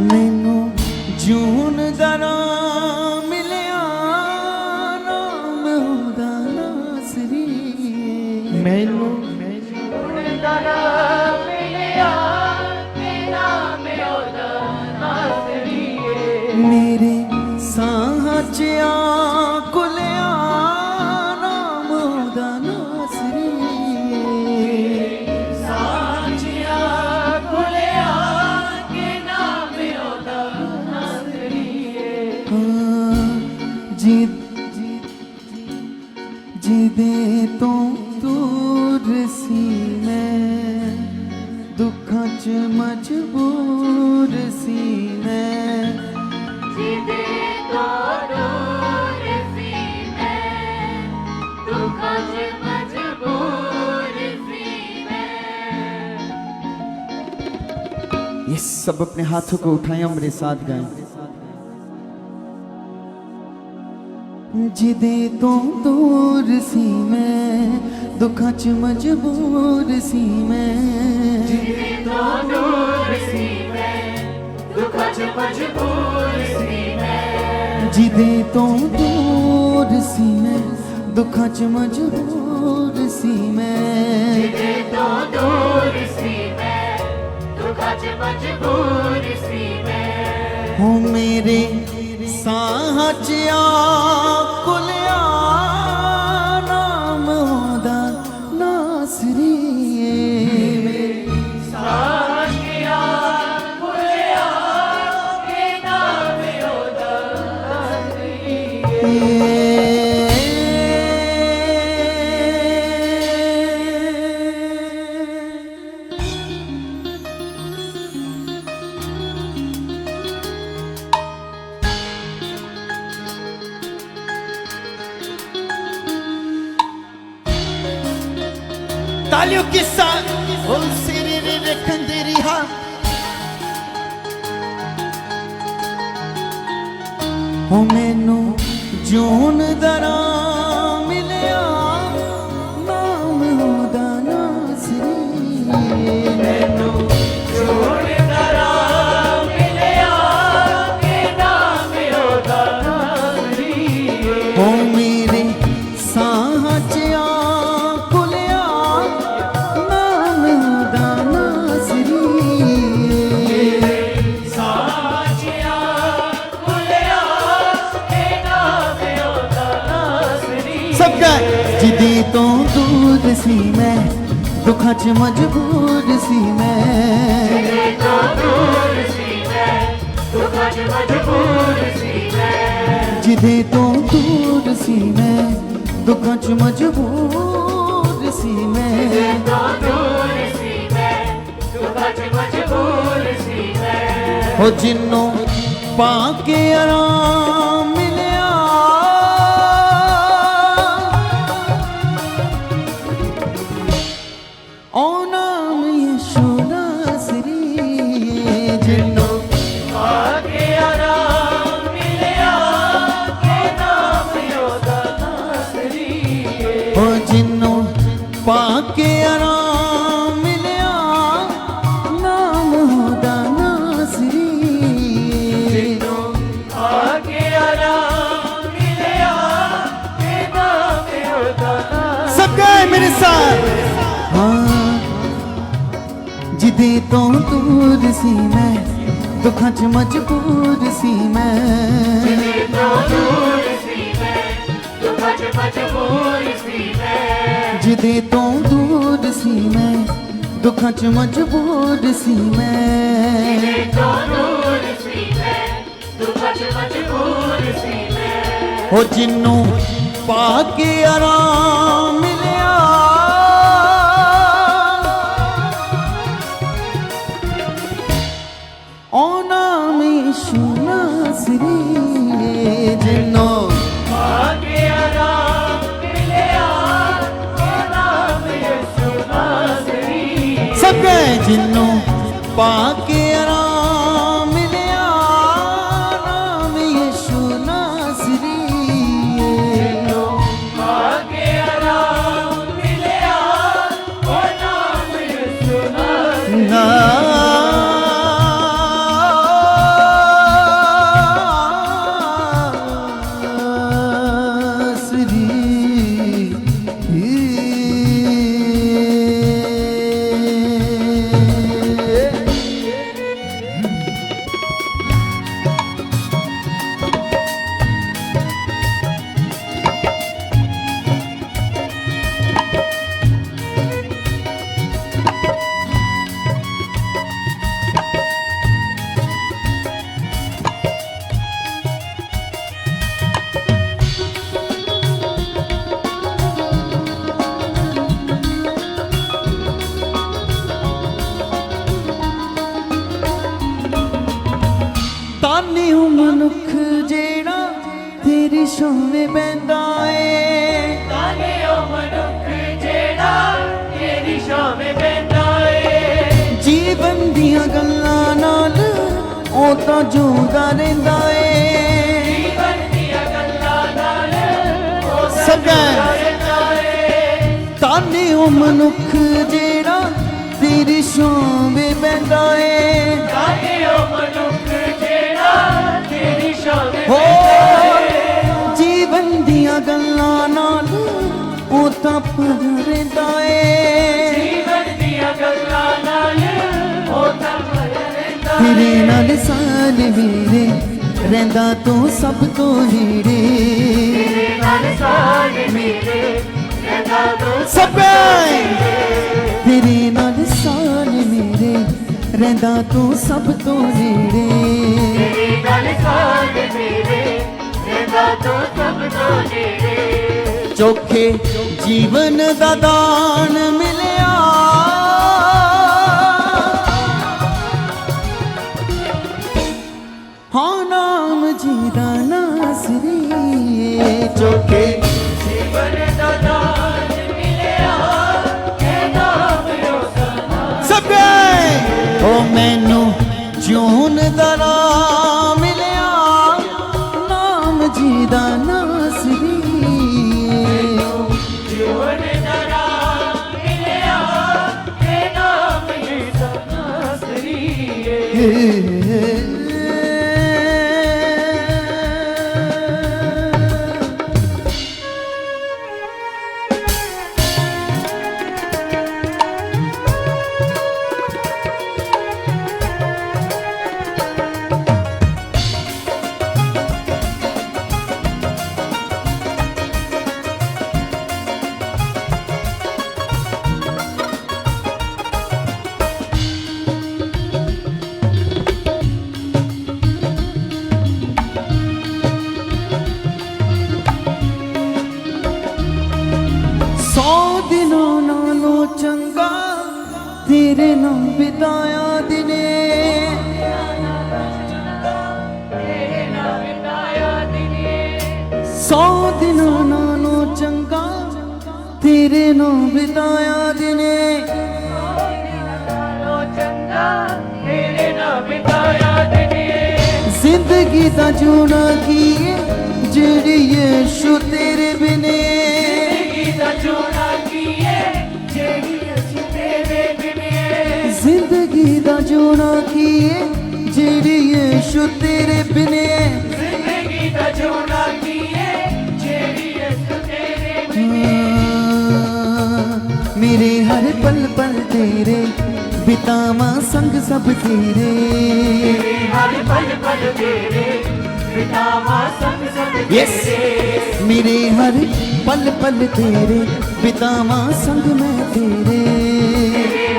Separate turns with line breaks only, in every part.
मैनू जून दा नाम मिलिया नाम ओदा नासरी मैनू
जून दा नाम मिलिया नाम ओदा नासरी
मेरे साहां च कुलिया नाम ओदा नासरी जिदे तो दूर सी मैं दुखां च मजबूर सी मैं
जिदे तो दूर सी मैं दुखां च मजबूर सी मैं।
ये सब अपने हाथों को उठाएं और मेरे साथ गाएं। जिदे तो दूर सी मैं दुखां च मजबूर सी मैं
जिदे तो दूर सी मैं दुखां च मजबूर सी मैं
जिदे तो दूर सी मैं दुखां च मजबूर सी मैं
जिदे तो दूर सी मैं दुखां च मजबूर सी मैं।
हो मेरे साहां च कुलिया नाम ओदा नासरी मेरे
साहां च कुलिया नाम ओदा नासरी
तालियों के साथ ओ सिरे रे खंदेरी हा हो मैनू जून दा नाम मिलिया नाम ओदा नासरी मैनू
जून दा नाम मिलिया नाम ओदा नासरी
हो मेरे साहां च कुलिया नाम ओदा नासरी
साहां च कुलिया नाम ओदा नासरी
सब गाए जिदे तो दूर सी मैं दुखां च मजबूर सी मैं
जिदे तो दूर सी मैं दुखां च मजबूर सी मैं
जिदे तो दूर सी मैं दुखां च मजबूर सी मैं
तो दूर सी मैं दुखां च मजबूर सी मैं।
हो जिन्नों पाके आराम मिलिया ओ नाम यीशु नासरी जिन्नों
आगे आराम मिलिया नाम ओदा नासरी
हो जिन्नों पाके आराम मिलिया नाम ओदा नासरी
आगे आराम मिलिया नाम ओदा नासरी।
सब गाए मेरे साथ हाँ जिदे तो दूर सी मैं दुखां च मजबूर सी मैं
तो दूर सी मैं दुखां च मजबूर सी मैं
जिदे तो दूर सी मैं दुखां च मजबूर सी मैं
तो दूर सी मैं दुखां च मजबूर सी मैं।
हो जिन्नों पाके आराम मिलिया ओ नाम यीशु नासरी जिन्नों
आगे आराम मिलिया नाम यीशु नासरी
सब गए जिन्नों पाके आराम मिलिया नाम यीशु नासरी
आगे आराम मिलिया नाम यीशु नासरी।
ਮਨੁੱਖ ਜਿਹੜਾ ਤੇਰੀ ਛਾਵੇਂ ਬਹਿੰਦਾ ਏ
ਤਾਨੇ ਉਹ ਮਨੁੱਖ ਜਿਹੜਾ ਤੇਰੀ ਛਾਵੇਂ ਬਹਿੰਦਾ ਏ
ਜੀਵਨ ਦੀਆਂ ਗੱਲਾਂ ਨਾਲ ਉਹ ਤਾਂ ਜਿਉਂਦਾ ਰਹਿੰਦਾ ਏ
ਜੀਵਨ ਦੀਆਂ ਗੱਲਾਂ ਨਾਲ ਉਹ ਤਾਂ
ਸਗਾ
ਜਿਉਂਦਾ ਰਹਿੰਦਾ ਏ
ਤਾਨੇ ਉਹ ਮਨੁੱਖ ਜਿਹੜਾ ਤੇਰੀ ਛਾਵੇਂ ਬਹਿੰਦਾ ਏ
ਤਾਨੇ ਉਹ ਮਨੁੱਖ ਜਿਹੜਾ ਤੇਰੀ ਛਾਵੇਂ
ਹੋ
ਬਹਿੰਦਾ ਏ
ਜੀਵਨ ਦੀਆਂ ਗੱਲਾਂ ਨਾਲ ਉਹ ਤਾਂ ਭਰ ਰਹਿੰਦਾ ਏ
ਜੀਵਨ ਦੀਆਂ ਗੱਲਾਂ ਨਾਲ ਉਹ ਤਾਂ ਭਰਿਆ ਰਹਿੰਦਾ
ਤੇਰੇ ਨਾਲ ਸਾਲ ਵੀਰੇ ਰਹਿੰਦਾ ਤੂੰ ਸਭ ਤੋਂ ਹੀਰੇ
ਤੇਰੇ ਨਾਲ ਸਾਲ ਮੇਰੇ ਰਹਿੰਦਾ ਤੂੰ
ਸਭ ਤੇਰੇ ਨਾਲ ਸਾਲ ਮੇਰੇ ਰਹਿੰਦਾ ਤੂੰ ਸਭ ਤੋਂ ਹੀਰੇ
ਤੇਰੇ ਨਾਲ ਸਾਲ ਮੇਰੇ ਰਹਿੰਦਾ ਤੂੰ ਸਭ ਤੋਂ ਨੇੜੇ
ਚੋਖੇ ਜੀਵਨ ਦਾ ਦਾਨ ਮਿਲਿਆ ਹਾਂ ਨਾਮ ਜੀ ਦਾ ਨਾਸਰੀ ਚੋਖੇ
ਜੀਵਨ ਦਾ ਦਾਨ ਮਿਲਿਆ ਇਹ ਨਾਮ ਰੋਜ਼ਾਨਾ
ਸਭੇ ਉਹ ਮੈਨੂੰ ਜੂਨ ਦਾ ਰਾਹ ਮਿਲਿਆ ਨਾਮ ਜੀ ਦਾ ਨਾਸਰੀ
ਜੀਵਨ ਦਾ ਰਾਹ ਮਿਲਿਆ ਇਹ ਨਾਮ ਰੋਜ਼ਾਨਾ ਸਰੀਏ
ਸੌ ਦਿਨਾਂ ਨਾਲੋਂ ਚੰਗਾ ਤੇਰੇ ਨਾਲ ਬਿਤਾਇਆ ਦਿਨੇ
ਤੇਰੇ ਨਾਲ ਬਿਤਾਇਆ ਦਿਨੇ
100 ਦਿਨਾਂ ਨਾਲੋਂ ਚੰਗਾ ਤੇਰੇ ਨਾਲ ਬਿਤਾਇਆ ਦਿਨੇ
ਨਾਲੋਂ ਚੰਗਾ ਤੇਰੇ ਨਾਲ ਬਿਤਾਇਆ ਦਿਨੇ
ਜ਼ਿੰਦਗੀ ਦਾ ਜੂਣਾ ਕੀ ਏ ਜਿਹੜੀ ਯਿਸੂ ਤੇਰੇ ਬਿਨੇ
ਜ਼ਿੰਦਗੀ ਦਾ ਜੋੜਾ ਕੀਏ ਜਿਹੜੀ ਅਸੀਂ ਤੇਰੇ ਬਿਨੇ
ਜ਼ਿੰਦਗੀ ਦਾ ਜੂਣਾ ਕੀ ਏ ਜਿਹੜੀ ਯਿਸੂ ਤੇਰੇ ਬਿਨੇ
ਜ਼ਿੰਦਗੀ ਦਾ ਜੋੜਾ ਕੀਏ ਜਿਹੜੀ ਅਸੀਂ ਤੇਰੇ ਬਿਨੇ
ਮੇਰੇ ਹਰ ਪਲ ਪਲ ਤੇਰੇ ਬਿਤਾਵਾਂ ਸੰਗ ਸਭ ਤੇਰੇ
ਹਰ ਪਲ ਪਲ ਤੇਰੇ ਬਿਤਾਵਾ ਸੰਗ ਸੰਗ
ਯੈਸ
ਤੇਰੇ
ਮੇਰੇ ਹਰ ਪਲ ਪਲ ਤੇਰੇ ਬਿਤਾਵਾਂ ਸੰਗ ਮੈਂ ਤੇਰੇ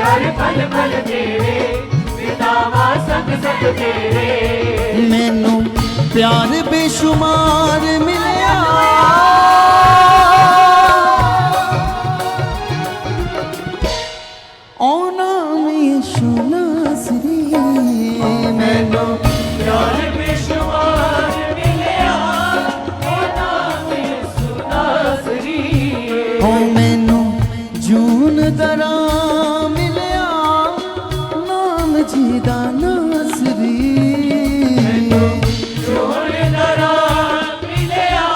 ਹਰ ਪਲ ਪਲ ਤੇਰੇ ਬਿਤਾਵਾ ਸੰਗ ਸੰਗ ਤੇਰੇ
ਮੈਨੂੰ ਪਿਆਰ ਬੇਸ਼ੁਮਾਰ ਮਿਲਿਆ ਓ ਨਾਮ ਯਿਸੂ ਨਾਸਰੀ ਮੈਨੂੰ
ਪਿਆਰ ਬੇਸ਼ੁਮਾਰ ਮਿਲਿਆ ਉਹ ਨਾਮ ਯਿਸੂ ਨਾਸਰੀ
ਓ ਮੈਨੂੰ ਜੂਨ ਦਾ ਰਾਹ ਮਿਲਿਆ ਨਾਮ ਜੀ ਦਾ ਨਾਸਰੀ
ਜੋੜ ਦਾ ਰਾਹ ਮਿਲਿਆ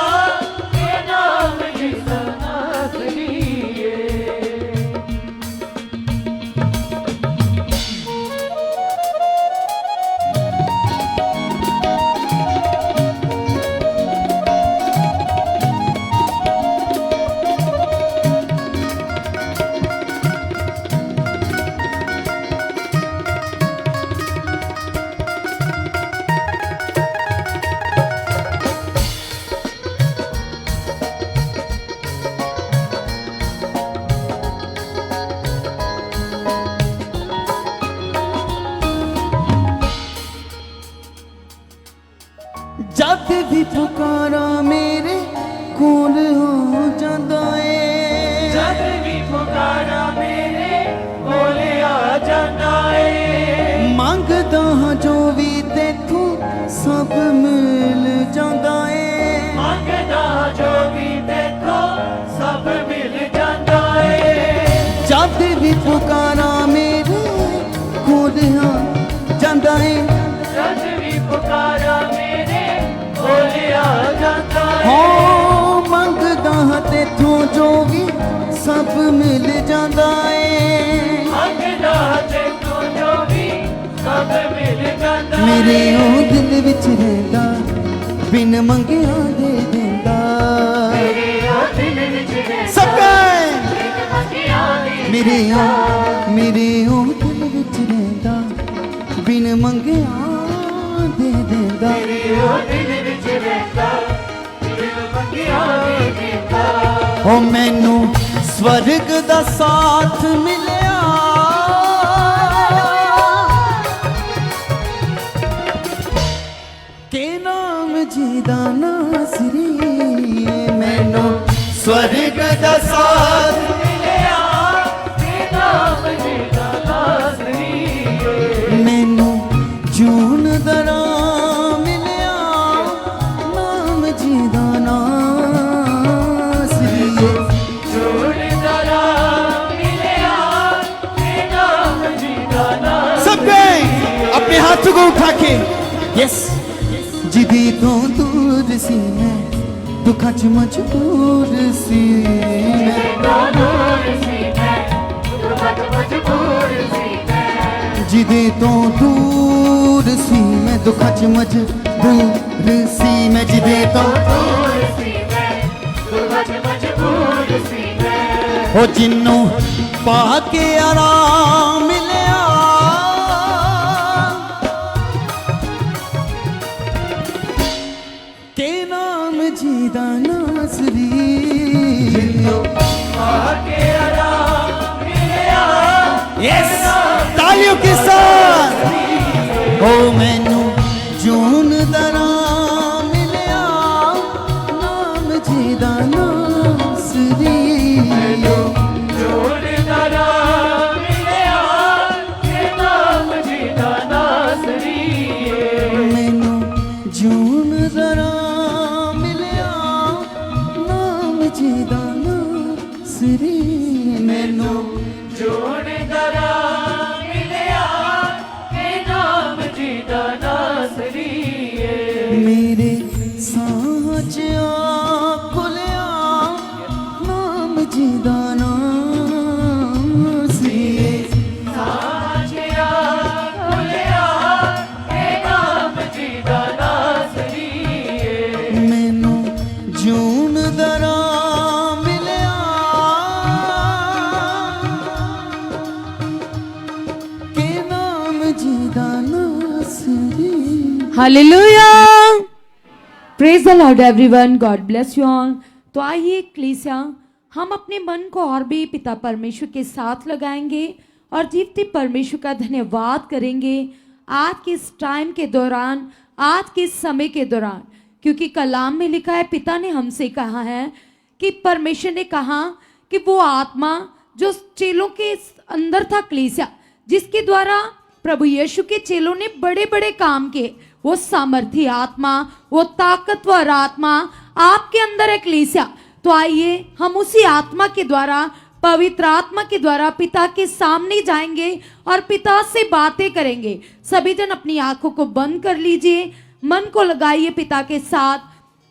ਇਹ ਨਾਮ ਯਿਸੂ ਨਾਸਰੀ
ਜਦ ਵੀ ਪੁਕਾਰਾ ਮੇਰੇ ਕੋਲ ਹੋ ਜਾਂਦਾ ਏ
ਜਦ ਵੀ ਪੁਕਾਰਾ ਮੇਰੇ ਕੋਲ ਆ ਜਾਂਦਾ ਏ
ਮੰਗਦਾ ਹਾਂ ਜੋ ਵੀ ਤੇਥੋਂ ਸਭ ਮਿਲ ओ मंगदा हां तेथों जो भी सब मिल जांदा ए
मंगदा तेथों जो भी सब मिल जांदा
मेरे ओ दिल विच रहिंदा बिन मंगिया दे देंदा
मेरे ओ दिल विच रहिंदा
सब
बिन मंगिया दे
मेरे ओ दिल विच रहिंदा बिन मंगिया दे देंदा
मेरे ओ दिल विच रहिंदा बिन मंगिया दे देंदा
ओ मैनू स्वर्ग दा साथ मिलिया के नाम जीदा नासरी मैनू स्वर्ग दा साथ
मिलिया के नाम जीदा नासरी
मैनू जून दरा मिलिया नाम जीदा नासरी
जोड़ दरा मिलिया के नाम जीदा नासरी
सब गए अपने हाथों को उठा के यस जिदी तो दूर सी मैं दुखा च मजबूर सी मैं जिदी तो दूर सी मैं दुखा च मजबूर सी मैं जिदी तो ओ जिन्नों पाके आराम मिलिया के नाम जीदा नासरी यस तालियों के साथ ओ मैनू जून दरा मिलिया नाम जीदा नासरी
जोड़ दरा मिलिया के नाम जीदा नासरी
मैनू जून दरा मिलिया नाम जीदा नासरी मैनू
जोड़ दरा मिलिया के नाम जीदा नासरी
मेरे साँच खुलिया नाम जीदा नासरी
साजिया खुलिया के नाम जीदा नासरी
मैनू जून दरा मिलिया के नाम जीदा नासरी
hallelujah praise the Lord everyone God bless you all. तो आइए क्लीसिया हम अपने मन को और भी पिता परमेश्वर के साथ लगाएंगे और जीवते परमेश्वर का धन्यवाद करेंगे आज के इस टाइम के दौरान, आज के इस समय के दौरान, क्योंकि कलाम में लिखा है, पिता ने हमसे कहा है कि परमेश्वर ने कहा कि वो आत्मा जो चेलों के अंदर था क्लीसिया, जिसके द्वारा प्रभु यीशु के चेलों ने बड़े बड़े काम किए, वो सामर्थी आत्मा, वो ताकतवर आत्मा आपके अंदर है क्लीसिया। तो आइए हम उसी आत्मा के द्वारा, पवित्र आत्मा के द्वारा पिता के सामने जाएंगे और पिता से बातें करेंगे। सभी जन अपनी आंखों को बंद कर लीजिए, मन को लगाइए पिता के साथ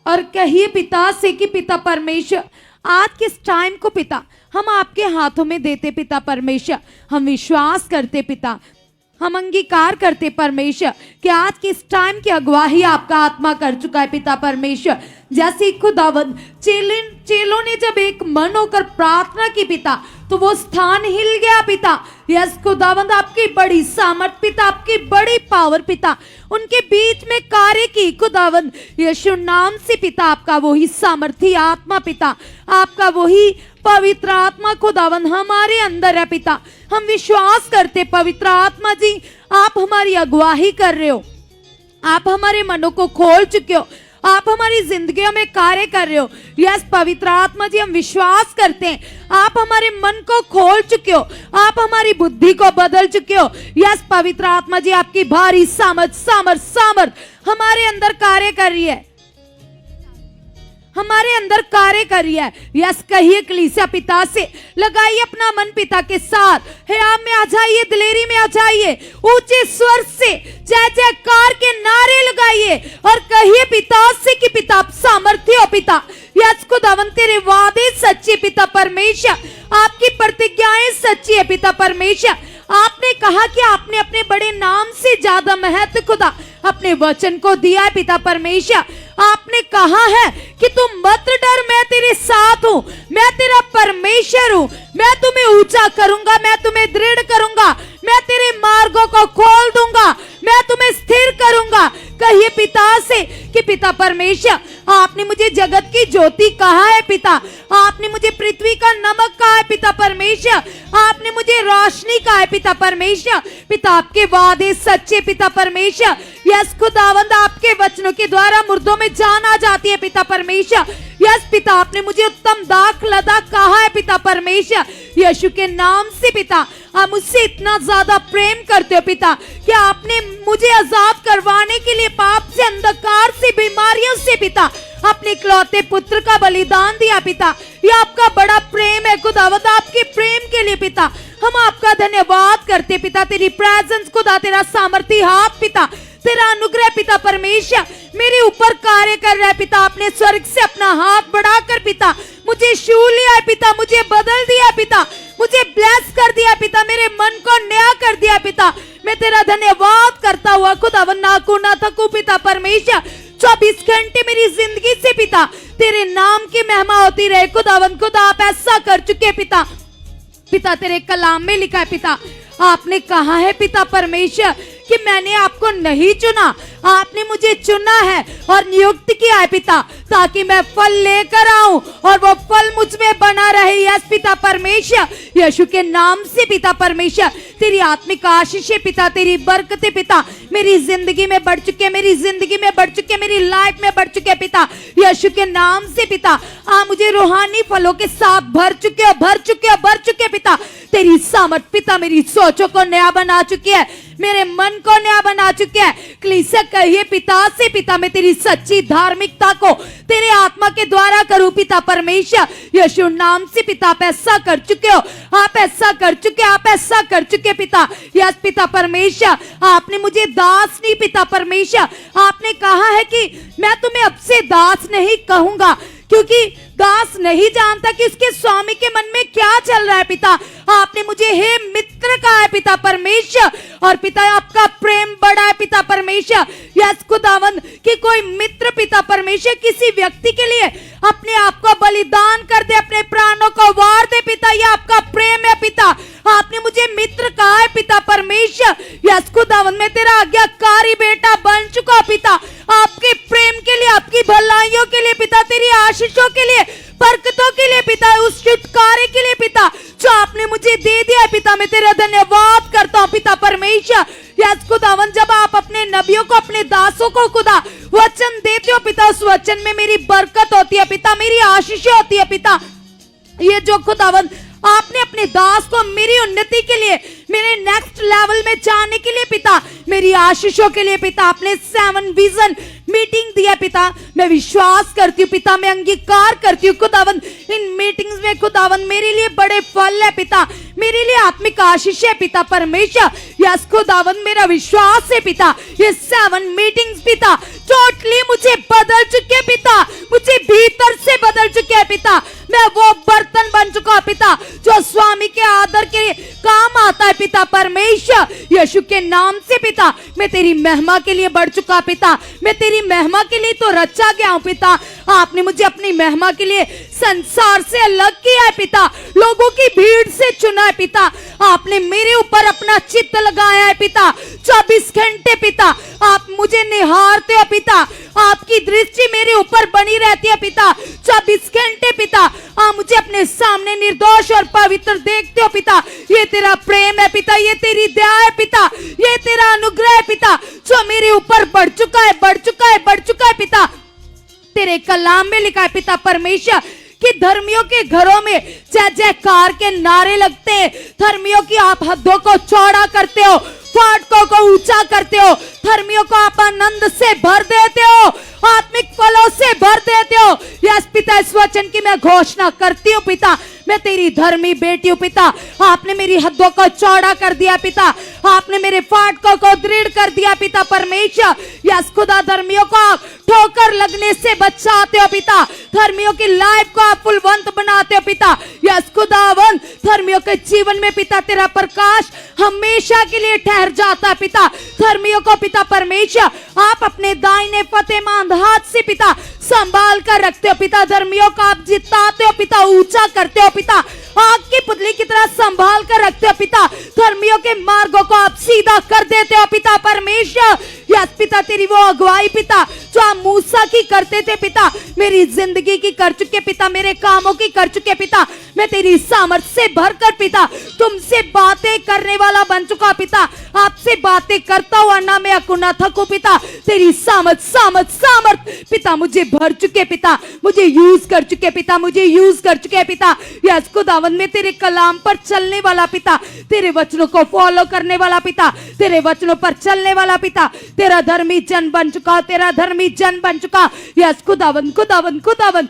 और कहिए पिता से कि पिता परमेश्वर आज के इस टाइम को पिता हम आपके हाथों में देते पिता परमेश्वर। हम विश्वास करते पिता, हम अंगीकार करते परमेश्वर कि आज के इस टाइम की अगुवाही आपका आत्मा कर चुका है पिता परमेश्वर। जैसे खुदावंद चेलों ने जब एक मन होकर प्रार्थना की पिता, तो वो स्थान हिल गया पिता। यस खुदावंद आपकी बड़ी सामर्थ पिता, आपकी बड़ी पावर पिता उनके बीच में कार्य की खुदावंद यीशु नाम से पिता। आपका वही सामर्थी आत्मा पिता, आपका वही पवित्र आत्मा खुदावंद हमारे अंदर है पिता। हम विश्वास करते पवित्र आत्मा जी, आप हमारी अगुवाही कर रहे हो, आप हमारे मनों को खोल चुके हो, आप हमारी जिंदगियों में कार्य कर रहे हो। यस पवित्र आत्मा जी हम विश्वास करते हैं, आप हमारे मन को खोल चुके हो, आप हमारी बुद्धि को बदल चुके हो। यस पवित्र आत्मा जी आपकी भारी सामर्थ हमारे अंदर कार्य कर रही है। हमारे अंदर कार्य कर रही है। यस कहिए कलीसिया पिता से, लगाइए अपना मन पिता के साथ, हयाम में आ जाइए, दिलेरी में आ जाइए, ऊंचे स्वर से जय जयकार के नारे लगाइए और कहिए पिता से कि पिता आप सामर्थ्य हो पिता। यस खुदावन तेरे वादे सच्चे पिता परमेश्वर, आपकी प्रतिज्ञाएं सच्ची है पिता परमेश्वर। आपने कहा कि आपने अपने बड़े नाम से ज्यादा महत्व खुदा अपने वचन को दिया है पिता परमेश्वर। आपने कहा है कि तुम मत डर, मैं तेरे साथ हूं, मैं तेरा परमेश्वर हूं, मैं तुम्हें ऊंचा करूंगा, मैं तुम्हें दृढ़ करूंगा, मैं तेरे मार्गों को खोल दूंगा, मैं तुम्हें स्थिर करूंगा। कहिए पिता से कि पिता परमेश्वर आपने मुझे जगत की ज्योति कहा है पिता, आपने मुझे पृथ्वी का नमक कहा है पिता परमेश्वर, आपने मुझे रोशनी कहा है पिता परमेश्वर। पिता आपके वादे सच्चे पिता परमेश्वर। यस खुदावंद आपके वचनों के द्वारा मुर्दों में जान आ जाती है पिता परमेश्वर। यस पिता आपने मुझे उत्तम दाख लदा कहा है पिता परमेश्वर। यीशु के नाम से पिता आप मुझसे इतना ज्यादा प्रेम करते हो पिता कि आपने मुझे आजाद करवाने के लिए पाप से, अंधकार से, बीमारियों से पिता अपने इकलौते पुत्र का बलिदान दिया पिता। ये आपका बड़ा प्रेम है खुदावंद, आपके प्रेम के लिए पिता हम आपका धन्यवाद करते पिता। तेरी प्रेजेंस खुदा, तेरा सामर्थी हाथ पिता, तेरा अनुग्रह पिता परमेश्वर मेरे ऊपर कार्य कर रहा है पिता। आपने स्वर्ग से अपना हाथ बढ़ाकर पिता मुझे छू लिया है पिता, मुझे बदल दिया पिता, मुझे ब्लेस कर दिया पिता, मेरे मन को नया कर दिया पिता। मैं तेरा धन्यवाद करता हुआ खुदावन ना को ना थकूं पिता परमेश्वर। 24 घंटे मेरी जिंदगी से पिता तेरे नाम की महिमा होती रहे खुदावन। खुदा आप ऐसा कर चुके पिता। पिता तेरे कलाम में लिखा है पिता, आपने कहा है पिता परमेश्वर कि मैंने आपको नहीं चुना, आपने मुझे चुना है और नियुक्त किया है पिता ताकि मैं फल लेकर आऊं और वो फल मुझ में बना रहे। यस पिता परमेश्वर, यीशु के नाम से पिता परमेश्वर तेरी आत्मिक आशीष पिता, तेरी बरकतें पिता मेरी जिंदगी में बढ़ चुके, मेरी जिंदगी में बढ़ चुके, मेरी लाइफ में बढ़ चुके पिता। यीशु के नाम से पिता आप मुझे रूहानी फलों के साथ भर चुके हो, भर चुके हो, भर चुके पिता। तेरी सामर्थ पिता मेरी सोचों को नया बना चुकी है, मेरे मन को नया बना चुके हैं। कलीसिया कहिए पिता से पिता मैं तेरी सच्ची धार्मिकता को तेरे आत्मा के द्वारा करूं पिता परमेश्वर। यीशु नाम से पिता आप ऐसा कर चुके हो, आप ऐसा कर चुके, आप ऐसा कर चुके पिता। यस पिता परमेश्वर आपने मुझे दास नहीं पिता परमेश्वर, आपने कहा है कि मैं तुम्हें अब से दास नहीं कहूंगा क्योंकि दास नहीं जानता कि उसके स्वामी के मन में क्या चल रहा है पिता। आपने मुझे हे मित्र कहा है पिता परमेश्वर और पिता आपका प्रेम बड़ा है पिता परमेश्वर। यस खुदावंद कि कोई मित्र पिता परमेश्वर किसी व्यक्ति के लिए अपने आप को बलिदान कर दे, अपने प्राणों को वार दे पिता, यह आपका प्रेम है पिता। आपने मुझे मित्र कहा है पिता परमेश्वर। यस खुदावंद मैं तेरा आज्ञाकारी बेटा बन चुका पिता, आपके प्रेम के लिए, आपकी भलाइयों के लिए पिता, तेरी आशीषों के लिए, बरकतों के लिए पिता, उस छुटकारे के लिए पिता जो आपने मुझे दे दिया है पिता। मैं तेरा धन्यवाद करता हूँ पिता परमेश्वर। यस खुदावन जब आप अपने नबियों को, अपने दासों को खुदा वचन देते हो पिता, उस वचन में मेरी बरकत होती है पिता, मेरी आशीष होती है पिता। ये जो खुदावन आपने अपने दास को मेरी उन्नति के लिए, मेरे नेक्स्ट लेवल में जाने के लिए पिता, मेरी आशीषों के लिए पिता आपने 7 विजन मीटिंग दिया पिता। मैं विश्वास करती हूँ पिता, मैं अंगीकार करती हूँ खुदावन इन मीटिंग्स में खुदावन मेरे लिए बड़े फल है पिता, मेरे लिए आत्मिक आशीष है पिता परमेश्वर। यस खुदावन मेरा विश्वास है पिता, ये 7 मीटिंग्स पिता टोटली मुझे बदल चुके पिता, मुझे भीतर से बदल चुके हैं पिता। मैं वो बर्तन बन चुका पिता जो स्वामी के आदर के काम आता है पिता परमेश्वर। यीशु के नाम से पिता मैं तेरी महिमा के लिए बढ़ चुका पिता, मैं तेरी महिमा के लिए तो रचा गया हूं पिता। आपने मुझे अपनी महिमा के लिए संसार से अलग किया है पिता, लोगों की भीड़ से चुना है पिता। आपने मेरे ऊपर अपना चित्त लगाया है पिता। 24 घंटे पिता आप मुझे निहारते हो पिता, आपकी दृष्टि मेरे ऊपर बनी रहती है पिता। 24 घंटे पिता आप मुझे अपने सामने निर्दोष और पवित्र देखते हो पिता। ये तेरा प्रेम है पिता, ये तेरी दया है पिता, ये तेरा अनुग्रह है पिता जो मेरे ऊपर बढ़ चुका है, बढ़ चुका है, बढ़ चुका है पिता। तेरे कलाम में लिखा है पिता परमेश्वर कि धर्मियों के घरों में जय जयकार के नारे लगते हैं, धर्मियों की आप हदों को चौड़ा करते हो, फाटकों को ऊंचा करते हो, धर्मियों को आप आनंद से भर देते हो। आत्मिक आत्मिक फलों से भर देते हो। यस पिता, इस वचन की मैं घोषणा करती हूँ पिता, मैं तेरी धर्मी बेटी हूँ पिता। आपने मेरी हद्दों को चौड़ा कर दिया पिता, आपने मेरे फाटकों को दृढ़ कर दिया पिता परमेश्वर। यस खुदा, धर्मियों को आप ठोकर लगने से बचाते हो पिता, धर्मियों की लाइफ को आप फुलवंत बनाते हो पिता। यस खुदावन, धर्मियों के जीवन में पिता तेरा प्रकाश हमेशा के लिए ठहर जाता है पिता। धर्मियों को पिता परमेश्वर आप अपने दाहिने फतेहमंद हाथ से पिता संभाल कर रखते हो पिता। धर्मियों को आप जिताते हो पिता, ऊंचा करते हो पिता, आग की पुतली की तरह संभाल कर रखते हो पिता। धर्मियों के मार्गों को आप सीधा कर देते हो पिता परमेश्वर। यस पिता, तेरी वो अगुवाई पिता जो आप मूसा की करते थे पिता, मेरी जिंदगी की कर चुके पिता, मेरे कामों की कर चुके पिता। मैं तेरी सामर्थ से भरकर पिता तुमसे बातें करने वाला बन चुका पिता, आपसे बातें करता हुआ ना मैं अकुना थकूं पिता। तेरी सामर्थ सामर्थ सामर्थ पिता मुझे भर चुके पिता, मुझे यूज कर चुके पिता, मुझे यूज कर चुके पिता। यस खुदावन, में तेरे कलाम पर चलने वाला पिता, तेरे वचनों को फॉलो करने वाला पिता, तेरे वचनों पर चलने वाला पिता, तेरा धर्मी जन बन चुका, तेरा धर्मी जन बन चुका। यस खुदावन खुदावन खुदावन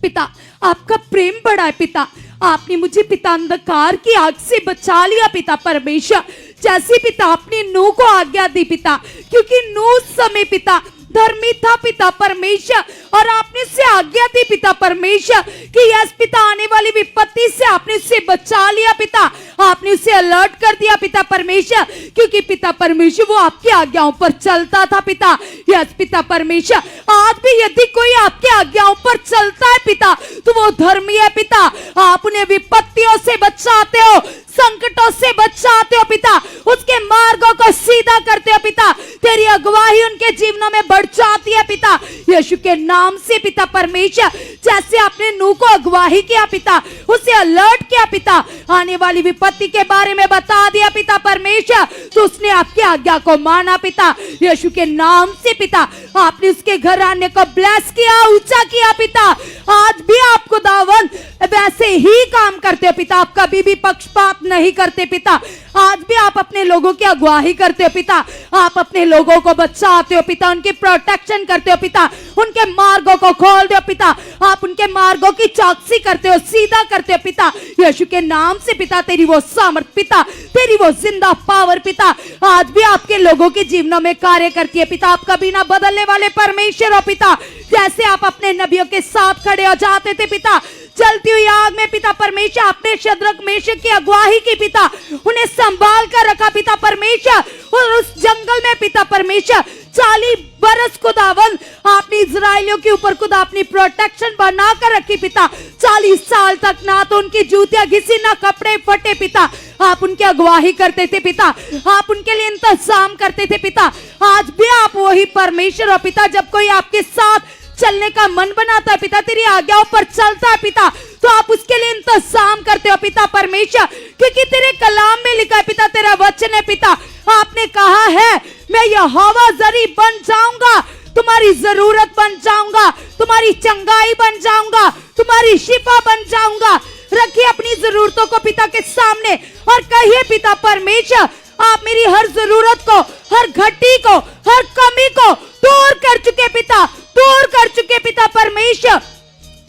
पिता, आपका प्रेम बड़ा है पिता। आपने मुझे पिता अंधकार की आग से बचा लिया पिता परमेश्वर। जैसे पिता आपने नूह को आज्ञा दी पिता, क्योंकि नूह उस समय पिता धर्मी था पिता परमेश्वर, और आपने उसे आज्ञा दी पिता परमेश्वर कि यस पिता आने वाली विपत्ति से आपने उसे बचा लिया पिता, आपने उसे अलर्ट कर दिया पिता परमेश्वर, क्योंकि पिता परमेश्वर वो आपकी आज्ञाओं पर चलता था पिता। यस पिता परमेश्वर, आज भी यदि कोई आपकी आज्ञाओं पर चलता है पिता तो वो धर्मी है पिता। आप उन्हें विपत्तियों से बचाते हो, संकटों से बचाते हो पिता, उसके मार्गों को सीधा करते हो पिता। तेरी अगुवाई उनके जीवनों में बढ़ जाती है पिता, यीशु के नाम से पिता परमेश्वर। जैसे आपने नूह को अगुवाई किया पिता, उसे अलर्ट किया पिता, आने वाली विपत्ति के बारे में बता दिया पिता परमेश्वर, तो उसने आपकी आज्ञा को माना पिता, यीशु के नाम से पिता। आपने उसके घर आने को ब्लेस किया, ऊंचा किया पिता। आज भी आपको दावन वैसे ही काम करते हो पिता, आप कभी भी पक्षपात नहीं करते पिता। आज भी आप अपने लोगों की अगुवाई करते हो पिता, आप अपने लोगों को बचाते हो पिता, उनकी प्रोटेक्शन करते हो पिता, उनके मार्गों को खोल दो पिता, आप उनके मार्गों की चौकसी करते हो, सीधा करते हो पिता, यीशु के नाम से पिता। तेरी वो सामर्थ पिता, तेरी वो जिंदा पावर पिता आज भी आपके लोगों के जीवनों में कार्य करती है पिता। आप कभी ना बदलने वाले परमेश्वर हो पिता। जैसे आप अपने नबियों के साथ खड़े हो जाते थे पिता, चलती हुई आग में पिता परमेश्वर, आपने शद्रक मेशक की अगुवाई की पिता, उन्हें संभाल कर रखा पिता परमेश्वर, और उस जंगल में पिता परमेश्वर 40 बरस खुदावन आपने इजराइलियों के ऊपर खुदा अपनी प्रोटेक्शन बनाकर रखी पिता। 40 साल तक ना तो उनकी जूतियां घिसी, ना कपड़े फटे पिता। आप उनकी अगुवाई करते थे पिता, आप उनके लिए इंतजाम करते थे पिता। आज भी आप वही परमेश्वर हो पिता। जब कोई आपके साथ चलने का मन बनाता है पिता, तेरी आज्ञाओं पर चलता है पिता, तो आप उसके लिए इंतजाम करते हो पिता परमेश्वर, क्योंकि तेरे कलाम में लिखा है पिता, तेरा वचन है पिता। आपने कहा है मैं यहोवा जरी बन जाऊंगा, तुम्हारी जरूरत बन जाऊंगा, तुम्हारी चंगाई बन जाऊंगा, तुम्हारी शिफा बन जाऊंगा। रखिए अपनी जरूरतों को पिता के सामने और कहिए पिता परमेश्वर, आप मेरी हर जरूरत को, हर घटी को, हर कमी को दूर कर चुके पिता, दूर कर चुके पिता परमेश्वर,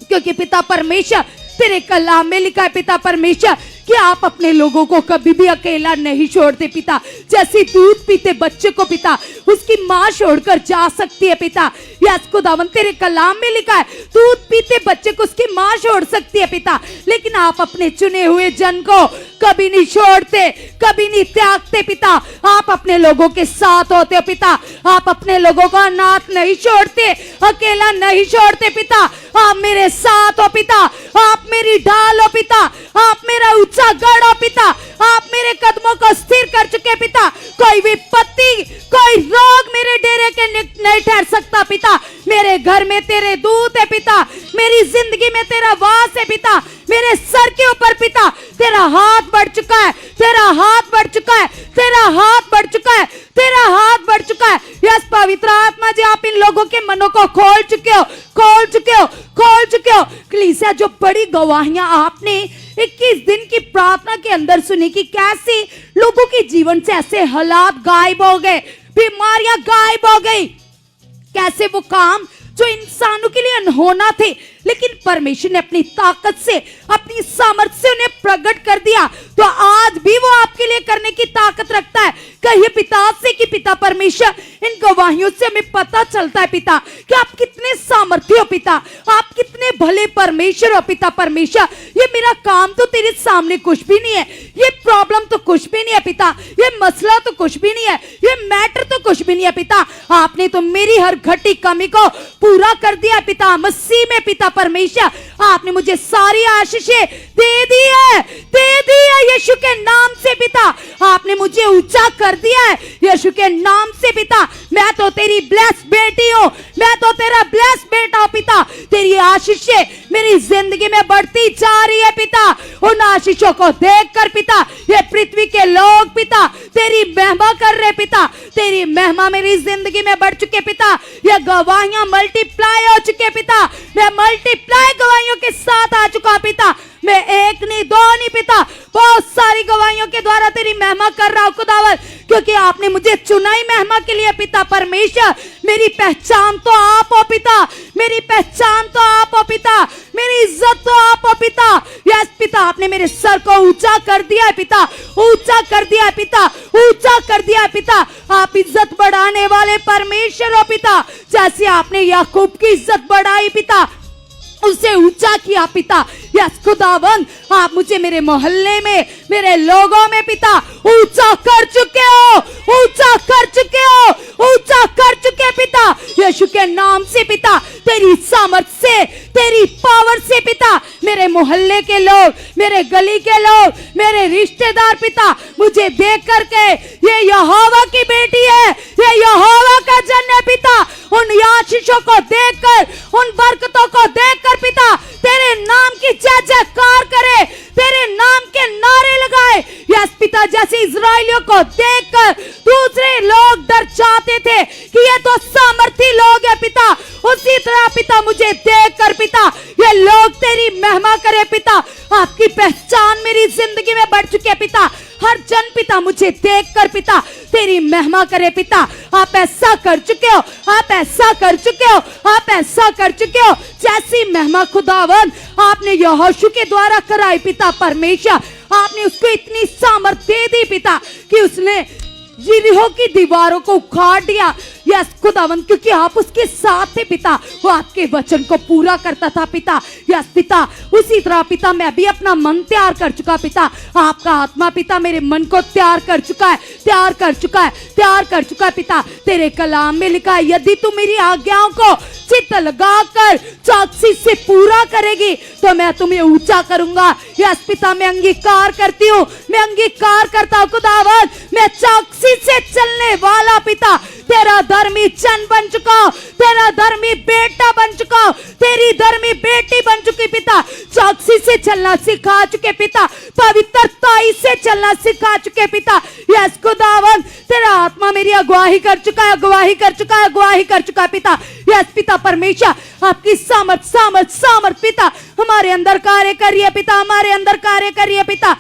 क्योंकि पिता परमेश्वर तेरे कलाम में लिखा है पिता परमेश्वर कि आप अपने लोगों को कभी भी अकेला नहीं छोड़ते पिता। जैसे दूध पीते बच्चे को पिता उसकी माँ छोड़कर जा सकती है पिता, यस खुदावन तेरे कलाम में लिखा है दूध पीते बच्चे को उसकी माँ छोड़ सकती है पिता, लेकिन आप अपने चुने हुए जन को कभी नहीं छोड़ते, कभी नहीं त्यागते पिता। आप अपने लोगों के साथ होते हो पिता, आप अपने लोगों को अनाथ नहीं छोड़ते, अकेला नहीं छोड़ते पिता। आप मेरे साथ हो पिता, आप मेरी ढाल हो पिता, आप मेरा ऊंचा गढ़ हो पिता, आप मेरे कदमों को स्थिर कर चुके पिता। कोई विपत्ति, कोई रोग मेरे डेरे के नहीं ठहर सकता पिता। मेरे घर में तेरे दूत है पिता, मेरी जिंदगी में तेरा वास है पिता, मेरे सर के ऊपर पिता तेरा हाथ बढ़ चुका है, तेरा हाथ बढ़ चुका है, तेरा हाथ बढ़ चुका है, तेरा हाथ बढ़ चुका है। यस पवित्र आत्मा जी, आप इन लोगों के मनों को खोल चुके हो, खोल चुके हो, खोल चुके हो। कलीसिया, जो बड़ी गवाहियां आपने 21 दिन की प्रार्थना के अंदर सुनी कि कैसे लोगों के जीवन से ऐसे हालात गायब हो गए, बीमारियां गायब हो गई, कैसे वो काम जो इंसानों के लिए अनहोना थे, लेकिन परमेश्वर ने अपनी ताकत से, अपनी सामर्थ्य से उन्हें प्रकट कर दिया। तो आज भी वो आपके लिए करने की ताकत रखता है। कहिए पिता से कि पिता परमेश्वर, इन गवाहियों से हमें पता चलता है पिता कि आप कितने सामर्थ्य हो पिता, आप कितने भले परमेश्वर हो पिता परमेश्वर। ये मेरा काम तो तेरे सामने कुछ भी नहीं है, ये प्रॉब्लम तो कुछ भी नहीं है पिता, ये मसला तो कुछ भी नहीं है, ये मैटर तो कुछ भी नहीं है पिता। आपने तो मेरी हर घटी कमी को पूरा कर दिया पिता मसीह में पिता परमेश्वर। आपने मुझे सारी आशीषें दे दी है यीशु के नाम से पिता। आपने मुझे ऊंचा कर दिया है यीशु के नाम से पिता। मैं तो तेरी ब्लेस बेटी हूं, मैं तो तेरा ब्लेस बेटा हूं पिता। तेरी आशीषें मेरी जिंदगी में बढ़ती जा रही है पिता। उन आशीषों को देखकर पिता ये पृथ्वी के लोग पिता तेरी महिमा कर रहे पिता। तेरी महिमा मेरी जिंदगी में बढ़ चुके पिता। ये गवाहियां मल्टीप्लाई हो चुके पिता। मैं मल्टीप्लाई गवाहियों के साथ आ चुका पिता। मैं एक नहीं, दो नहीं पिता, बहुत सारी गवाहियों के द्वारा तेरी महिमा कर रहा हूं खुदावन, क्योंकि आपने मुझे चुना ही महिमा के लिए पिता परमेश्वर। मेरी पहचान तो आप हो पिता, मेरी पहचान तो आप हो पिता, मेरी इज्जत तो आप हो पिता। यस पिता, आपने मेरे सर को ऊंचा कर दिया है पिता, ऊंचा कर दिया है पिता, ऊंचा कर दिया है पिता। आप इज्जत बढ़ाने वाले परमेश्वर हो पिता। जैसे आपने याकूब की इज्जत बढ़ाई पिता, उसे ऊंचा किया पिता। यस खुदावन, आप मुझे मेरे मोहल्ले में, मेरे लोगों में पिता ऊंचा कर चुके हो, ऊंचा कर चुके हो, ऊंचा कर चुके पिता यीशु के नाम से पिता। तेरी सामर्थ से, तेरी पावर से पिता मेरे मोहल्ले के लोग, मेरे गली के लोग, मेरे रिश्तेदार पिता मुझे देख करके ये यहोवा की बेटी है, ये यहोवा का जन है पिता। उन आशीषों को देखकर, उन बरकतों को देखकर पिता तेरे नाम की जय जयकार करे, तेरे नाम के नारे लगाए। यस पिता, जैसे इजराइलियों को देखकर दूसरे लोग डर जाते थे कि ये तो सामर्थी लोग है पिता, उसी तरह पिता मुझे देखकर पिता ये लोग तेरी महिमा करे पिता। आपकी पहचान मेरी जिंदगी में बढ़ चुकी है पिता। हर जन पिता मुझे देखकर पिता तेरी महिमा करे पिता। आप ऐसा कर चुके हो, आप ऐसा कर चुके हो, आप ऐसा कर चुके हो। जैसी महिमा खुदावन आपने यहोशू के द्वारा कराई पिता परमेश्वर, आपने उसको इतनी सामर्थ दे दी पिता कि उसने यरीहो की दीवारों को उखाड़ दिया। यस खुदावन, क्योंकि आप उसके साथ थे पिता, वो आपके वचन को पूरा करता था पिता। यस पिता, उसी तरह पिता मैं भी अपना मन तैयार कर चुका पिता। आपका आत्मा पिता मेरे मन को तैयार कर चुका है, तैयार कर चुका है, तैयार कर चुका है पिता। तेरे कलाम में लिखा है, यदि तू मेरी आज्ञाओं को चित्त लगाकर चौकसी से पूरा करेगी तो मैं तुम्हें ऊंचा करूंगा। यस पिता, मैं अंगीकार करती हूँ, मैं अंगीकार करता हूँ खुदावन, मैं चौकसी से चलने वाला पिता तेरा धर्मी जन बन चुका हूं, तेरा धर्मी बेटा बन चुका हूं, तेरी धर्मी बेटी बन चुकी पिता। चौकसी से चलना सिखा चुके पिता, पवित्रताई से चलना सिखा चुके पिता। यस खुदावन, तेरा आत्मा मेरी अगुवाही कर चुका है, अगुवाही कर चुका है, अगुवाही कर चुका है पिता। यस पिता परमेश्वर, आपकी सामर्थ सामर्थ सामर्थ पिता हमारे अंदर कार्य करिए पिता, हमारे अंदर कार्य करिए पिता।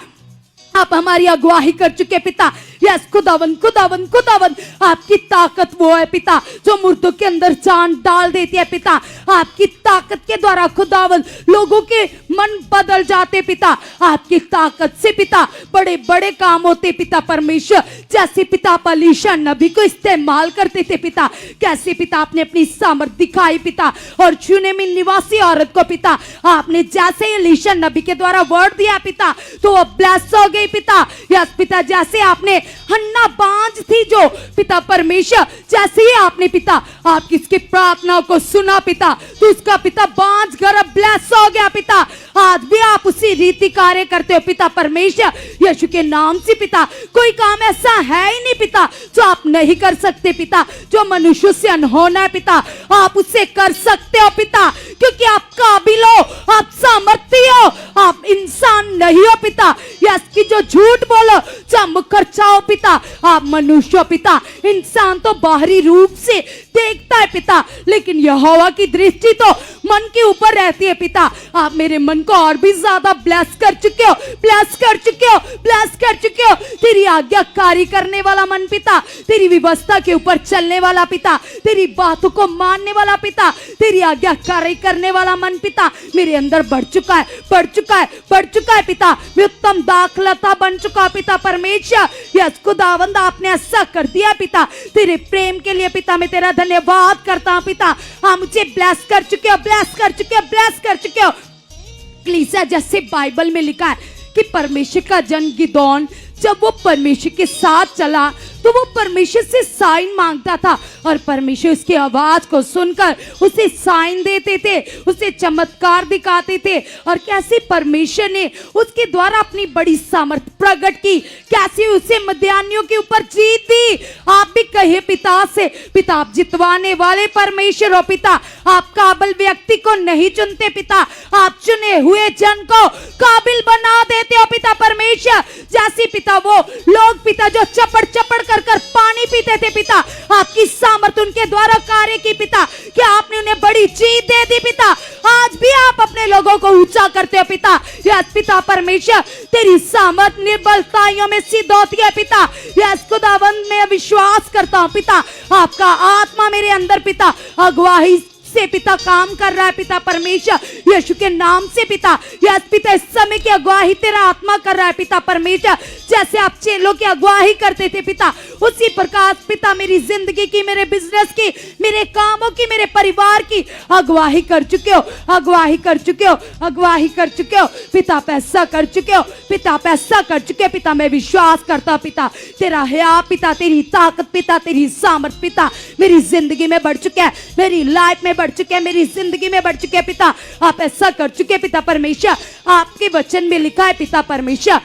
आप हमारी अगुवाही कर चुके पिता। यस खुदावन, खुदावन, खुदावन, आपकी ताकत वो है पिता जो मुर्दों के अंदर जान डाल देती है पिता। आपकी ताकत के द्वारा खुदावन लोगों के मन बदल जाते पिता। आपकी ताकत से पिता बड़े बड़े काम होते पिता परमेश्वर। जैसे पिता आप एलीशा नबी को इस्तेमाल करते थे पिता, कैसे पिता आपने अपनी सामर्थ दिखाई पिता और शूनेमिन निवासी औरत को पिता आपने जैसे एलीशा नबी के द्वारा वर्ड दिया पिता तो वो ब्लेस हो गई पिता। यस पिता, जैसे आपने हन्ना बांझ थी जो पिता परमेश्वर, जैसे ही आपने पिता आप किसकी प्रार्थनाओं को सुना पिता तो उसका पिता बांझ गर्भ ब्लेस हो गया पिता। आज भी आप उसी रीति कार्य करते हो पिता परमेश्वर यीशु के नाम से पिता। कोई काम ऐसा है ही नहीं पिता जो आप नहीं कर सकते पिता, जो मनुष्य से अनहोना है पिता आप उससे कर सकते हो पिता, क्योंकि आप काबिल हो, आप सामर्थी हो, आप इंसान नहीं हो पिता। यस की जो झूठ बोलो, जो मुकर चाहो पिता, आप मनुष्य हो पिता। इंसान तो बाहरी रूप से देखता है पिता, लेकिन यहोवा की दृष्टि तो मन के ऊपर रहती है पिता। आप मेरे मन को और भी ज्यादा ब्लेस कर चुके हो, ब्लेस कर चुके हो, ब्लेस कर चुके हो। तेरी आज्ञाकारी करने वाला मन पिता, तेरी व्यवस्था के ऊपर चलने वाला पिता, तेरी बातों को मानने वाला पिता, तेरी आज्ञाकारी करने वाला मन पिता मेरे अंदर बढ़ चुका है, बढ़ चुका है, बढ़ चुका है पिता। मैं उत्तम दाखलता बन चुका पिता परमेश्वर। यस खुदावंद, आपने ऐसा कर दिया पिता। तेरे प्रेम के लिए पिता मैं तेरा धन्यवाद करता हूं पिता। हाँ, मुझे ब्लेस कर चुके हो, ब्लेस कर चुके हो, ब्लेस कर चुके हो। कलीसिया, जैसे बाइबल में लिखा है कि परमेश्वर का जन गिदोन जब वो परमेश्वर के साथ चला तो वो परमेश्वर से साइन मांगता था और परमेश्वर उसकी आवाज को सुनकर उसे साइन देते थे, उसे चमत्कार दिखाते थे। और कैसे परमेश्वर ने उसके द्वारा अपनी बड़ी सामर्थ प्रकट की, कैसे उसे मध्यान्हियों के ऊपर जीत दी। आप भी कहिए पिता से, पिता आप जितवाने वाले परमेश्वर हो पिता। आप काबिल व्यक्ति को नहीं चुनते पिता, आप चुने हुए जन को काबिल बना देते हो पिता परमेश्वर। जैसे पिता वो लोग पिता जो चपड़ चपड़ कर पानी पीते थे पिता, आपकी सामर्थ उनके द्वारा कार्य की पिता, क्या आपने उन्हें बड़ी जीत दे दी पिता। आज भी आप अपने लोगों को ऊंचा करते हो पिता। यस पिता परमेश्वर, तेरी सामर्थ निर्बलताइयों में सिद्ध होती है पिता। यस खुदावंद, मैं विश्वास करता हूं पिता, आपका आत्मा मेरे अंदर पिता अगुवाई से पिता काम कर रहा है पिता परमेश्वर, यीशु के नाम से पिता। यस पिता, इस समय की अगुवाई तेरा आत्मा कर रहा है पिता परमेश्वर। जैसे आप चेलों की अगुवाई करते थे पिता, उसी प्रकार पिता मेरी जिंदगी की, मेरे बिजनेस की, मेरे कामों की, मेरे परिवार की अगुवाई कर चुके हो, अगुवाई कर चुके हो, अगुवाई कर चुके हो पिता। पैसा कर चुके हो पिता, पैसा कर चुके हो पिता। मैं विश्वास करता हूं पिता, तेरा हया पिता, तेरी ताकत पिता, तेरी सामर्थ पिता मेरी जिंदगी में बढ़ चुका है, मेरी लाइफ में बढ़ चुके हैं, मेरी जिंदगी में बढ़ चुके हैं पिता। आप ऐसा कर चुके हैं पिता परमेश्वर। आपके वचन में लिखा है पिता परमेश्वर,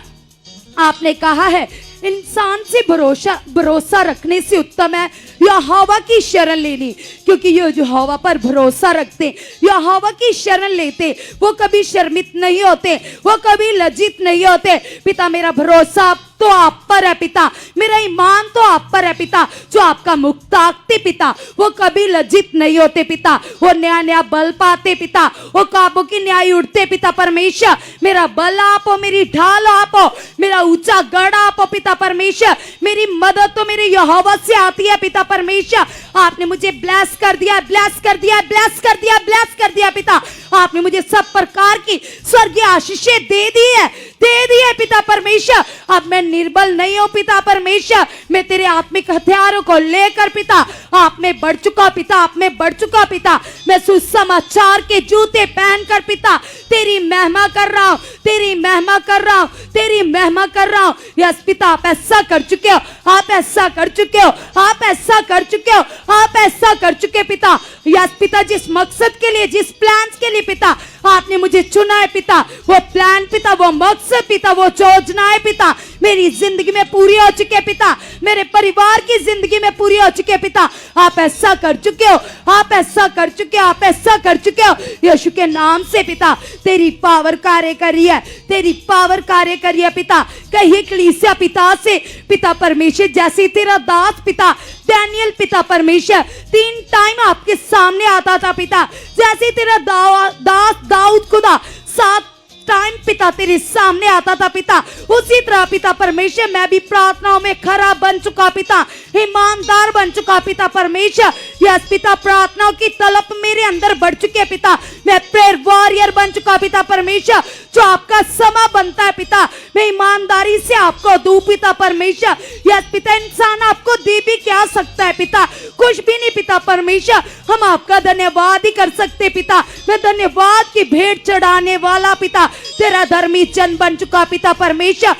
आपने कहा है इंसान से भरोसा रखने से उत्तम है यहोवा की शरण लेनी, क्योंकि ये जो यहोवा पर भरोसा रखते, यहोवा की शरण लेते, वो कभी शर्मित नहीं होते, वो कभी लज्जित नहीं होते पिता। मेरा भरोसा तो आप पर है पिता, मेरा ईमान तो आप पर है पिता। जो आपका मुख ताकते पिता, वो कभी लज्जित नहीं होते पिता, वो नया नया बल पाते पिता, वो काबू की न्याय उठते पिता परमेश्वर। मेरा बल आप हो, मेरी ढाल आप हो, मेरा ऊंचा गढ़ आप हो पिता परमेश्वर। मेरी मदद तो मेरे यहोवा से आती है पिता परमेश्वर। आपने मुझे ब्लेस कर दिया, ब्लेस कर दिया, ब्लेस कर दिया, ब्लेस कर दिया पिता। आपने मुझे सब प्रकार की स्वर्गीय आशीषें दे दी है, दे दी है पिता परमेश्वर। अब मैं निर्बल नहीं हूं पिता परमेश्वर, मैं तेरे आत्मिक हथियारों को लेकर पिता आप में बढ़ चुका पिता, आप में बढ़ चुका पिता। मैं सुसमाचार के जूते पहनकर पिता तेरी महिमा कर रहा हूं, तेरी महिमा कर रहा हूं, तेरी महिमा कर रहा हूं। यस पिता, आप ऐसा कर चुके हो, आप ऐसा कर चुके हो, आप ऐसा कर चुके हो, आप ऐसा कर चुके पिता। यस पिता, जिस मकसद के लिए, जिस प्लान के लिए पिता आपने मुझे चुना है पिता, वो प्लान पिता, वो मकसद पिता, वो योजनाएं पिता मेरी जिंदगी में पूरी हो चुके पिता, मेरे परिवार की जिंदगी में पूरी हो चुके पिता। आप ऐसा कर चुके हो, आप ऐसा कर चुके हो, आप ऐसा कर चुके हो। यीशु के नाम से पिता तेरी पावर कार्य कर रही है, तेरी पावर कार्य कर रही है पिता। कहिए कलीसिया पिता से, पिता परमेश्वर, जैसे तेरा दास पिता डैनियल पिता परमेश्वर 3 टाइम आपके सामने आता था पिता, जैसे तेरा दास दाऊद खुदा 7 टाइम पिता तेरे सामने आता था पिता, उसी तरह पिता परमेश्वर मैं भी प्रार्थनाओं में खरा बन चुका पिता, ईमानदार बन चुका पिता परमेश्वर। यस पिता, प्रार्थनाओं की तलब मेरे अंदर बढ़ चुकी है पिता, मैं प्रेयर वॉरियर बन चुका पिता परमेश्वर। जो आपका समा बनता है पिता, मैं ईमानदारी से आपको दूं पिता परमेश्वर। यस पिता, इंसान आपको दे भी क्या सकता है पिता, कुछ भी नहीं पिता परमेश्वर। हम आपका धन्यवाद ही कर सकते पिता। मैं धन्यवाद की भेंट चढ़ाने वाला पिता, तेरा धर्मी जन बन चुका पिता परमेश्वर।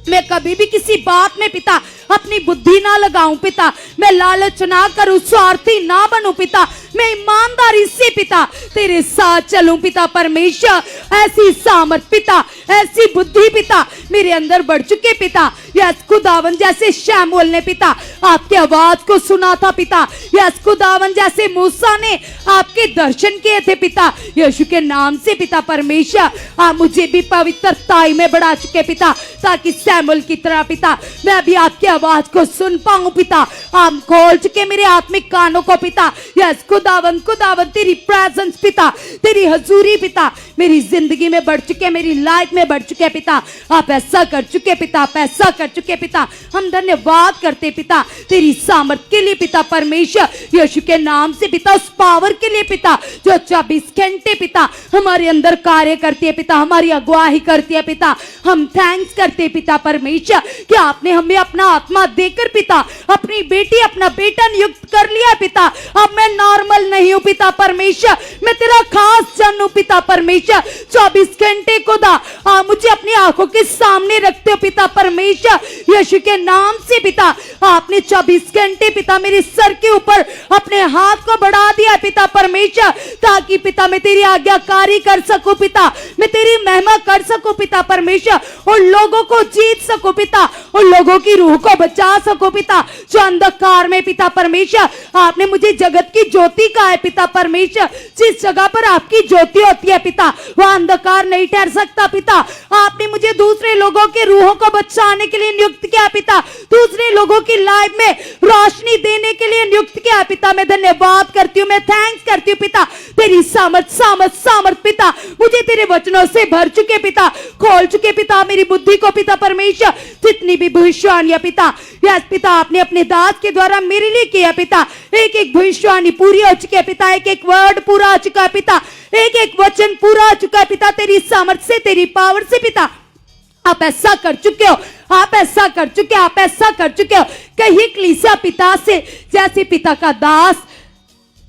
मैं कभी भी किसी बात में पिता अपनी बुद्धि ना लगाऊं पिता, मैं लालच ना करूं, स्वार्थी ना बनूं पिता, मैं ईमानदारी से पिता तेरे साथ चलूं पिता परमेश्वर। ऐसी सामर्थ पिता, ऐसी बुद्धि पिता मेरे अंदर बढ़ चुके पिता। यस खुदावन, जैसे शमूएल ने पिता आपकी आवाज को सुना था पिता, यस खुदावन, जैसे मूसा ने आपके दर्शन किए थे पिता, यीशु के नाम से पिता परमेश्वर आप मुझे भी पवित्रताई में बढ़ा चुके पिता, ताकि शमूएल की तरह पिता मैं भी आपकी आवाज को सुन पाऊं पिता। आप खोल चुके मेरे आत्मिक कानों को पिता। यस खुदावन तेरी प्रेजेंस पिता, तेरी हजूरी पिता मेरी जिंदगी में बढ़ चुके, मेरी लाइफ में बढ़ चुके पिता। आप ऐसा कर चुके पिता, आप ऐसा कर चुके पिता। हम धन्यवाद करते पिता तेरी सामर्थ के लिए पिता परमेश्वर, यीशु के नाम से पिता, उस पावर के लिए पिता जो 24 घंटे पिता हमारे अंदर कार्य करती है पिता, हमारी अगुवाही करती है पिता। हम थैंक्स करते पिता परमेश्वर कि आपने हमें अपना आत्मा देकर पिता अपनी बेटी अपना बेटा नियुक्त कर लिया पिता। अब मैं नॉर्मल नहीं हूं पिता परमेश्वर, मैं तेरा खास जन हूं पिता परमेश्वर। 24 घंटे खुदा मुझे अपनी आंखों के सामने रखते हो पिता परमेश्वर, यीशु के नाम से पिता। आपने 24 घंटे पिता मेरे सर के ऊपर अपने हाथ को बढ़ा दिया पिता परमेश्वर, ताकि पिता मैं तेरी आज्ञाकारी कर सकूं पिता, मैं तेरी महिमा कर सकूं पिता परमेश्वर, उन लोगों को जीत सकूं पिता, उन लोगों की रूह को बचा सकूं पिता जो अंधकार में पिता परमेश्वर। आपने मुझे जगत की ज्योति कहा है पिता परमेश्वर। जिस जगह पर आपकी ज्योति होती है पिता वह अंधकार नहीं ठहर सकता पिता। आपने मुझे दूसरे लोगों के रूहों को बचाने के लिए नियुक्त किया पिता, दूसरे लोगों की लाइफ में रोशनी देने के लिए नियुक्त किया पिता। मैं धन्यवाद करती हूँ, मैं थैंक्स करती हूँ पिता। तेरी सामर्थ पिता मुझे तेरे वचनों से भर चुके पिता, खोल चुके पिता मेरी बुद्धि को पिता परमेश्वर। जितनी भी भविष्यवाणियां पिता, यस पिता आपने अपने दास के द्वारा मेरे लिए किया पिता, एक एक भविष्यवाणी पूरी हो चुकी है पिता, एक एक वर्ड पूरा हो चुका है पिता, एक एक वचन पूरा हो चुका है पिता। तेरी सामर्थ से, तेरी पावर से पिता आप ऐसा कर चुके हो, आप ऐसा कर चुके हो, आप ऐसा कर चुके हो। कहीं कलीसिया पिता से जैसे पिता का दास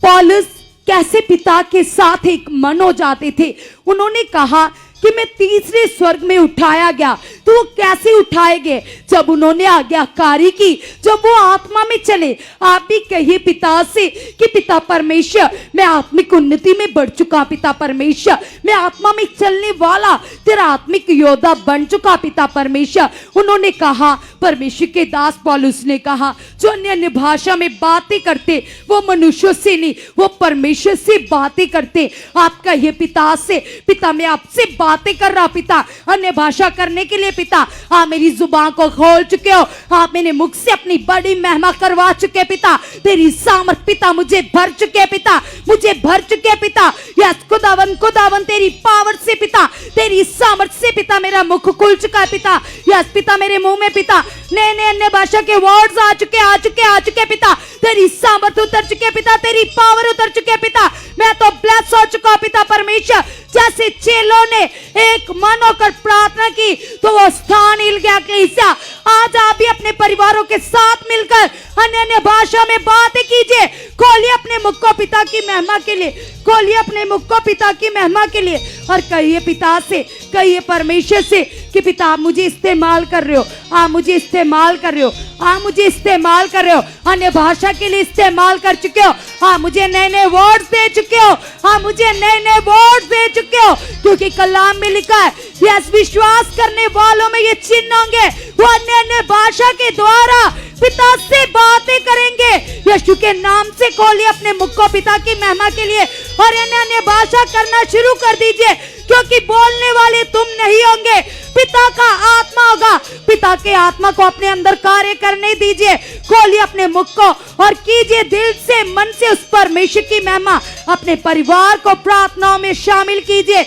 पौलुस कैसे पिता के साथ एक मन हो जाते थे। उन्होंने कहा कि मैं तीसरे स्वर्ग में उठाया गया, तो वो कैसे उठाए गए? जब उन्होंने आज्ञाकारी की, जब वो आत्मा में चले। आप भी कहिए पिता से कि पिता परमेश्वर मैं आत्मिक उन्नति में बढ़ चुका पिता परमेश्वर, मैं आत्मा में चलने वाला तेरा आत्मिक योद्धा बन चुका पिता परमेश्वर। उन्होंने कहा, परमेश्वर के दास पौलुस ने कहा, जो अन्य भाषा में बातें करते वो मनुष्यों से नहीं, वो परमेश्वर से बातें करते। आप कहिए पिता से, पिता मैं आपसे बातें कर रहा पिता, अन्य भाषा करने के लिए पिता आप मेरी जुबान को खोल चुके हो, आप मेरे मुख से अपनी बड़ी महिमा करवा चुके पिता। तेरी सामर्थ पिता मुझे भर चुके पिता, मुझे भर चुके पिता। यस खुदावन तेरी पावर से पिता, तेरी सामर्थ से पिता मेरा मुख खुल चुका है पिता। यस पिता मेरे मुंह में पिता नए नए अन्य भाषा के वर्ड्स आ चुके पिता। तेरी सामर्थ उतर चुके पिता, तेरी पावर उतर चुके पिता। मैं तो ब्लेस हो चुका पिता परमेश्वर। जैसे चेलों ने एक मन होकर प्रार्थना की तो वो स्थान हिल गया कलीसिया। आज आप भी अपने परिवारों के साथ मिलकर अन्य भाषा में बातें कीजिए। खोलिए अपने मुख को पिता की महिमा के लिए, खोलिए अपने मुख को पिता की महिमा के लिए और कहिए पिता से, कहिए परमेश्वर से कि पिता आप मुझे इस्तेमाल कर रहे हो, आप मुझे इस्तेमाल कर रहे हो, आप मुझे इस्तेमाल कर रहे हो, अन्य भाषा के लिए इस्तेमाल कर चुके हो। आप मुझे नए नए वर्ड्स दे चुके हो, आप मुझे नए नए वर्ड्स दे चुके हो, क्योंकि कलाम में लिखा है यस विश्वास करने वालों में ये चिन्ह होंगे, वो अन्य भाषा के द्वारा पिता से बातें करेंगे। यीशु के नाम से खोलिए अपने मुख को पिता की महिमा के लिए और अन्य भाषा करना शुरू कर दीजिए, क्योंकि बोलने वाले तुम नहीं होंगे, पिता का आत्मा होगा। पिता के आत्मा को अपने अंदर कार्य करने दीजिए। खोलिए अपने मुख को और कीजिए दिल से, मन से उस परमेश्वर की महिमा। अपने परिवार को प्रार्थनाओं में शामिल कीजिए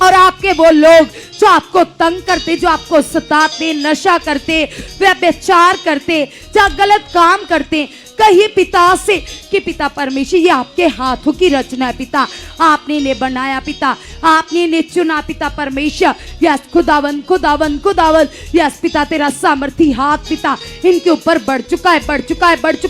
और आपके वो लोग जो आपको तंग करते, जो आपको सताते, नशा करते, व्यभिचार करते, या गलत काम करते, कहिए पिता से कि पिता परमेश्वर ये आपके हाथों की रचना है पिता, आपने इन्हें बनाया पिता, आपने इन्हें चुना पिता परमेश्वर। यस खुदावन यस पिता तेरा सामर्थी हाथ पिता इनके ऊपर बढ़ चुका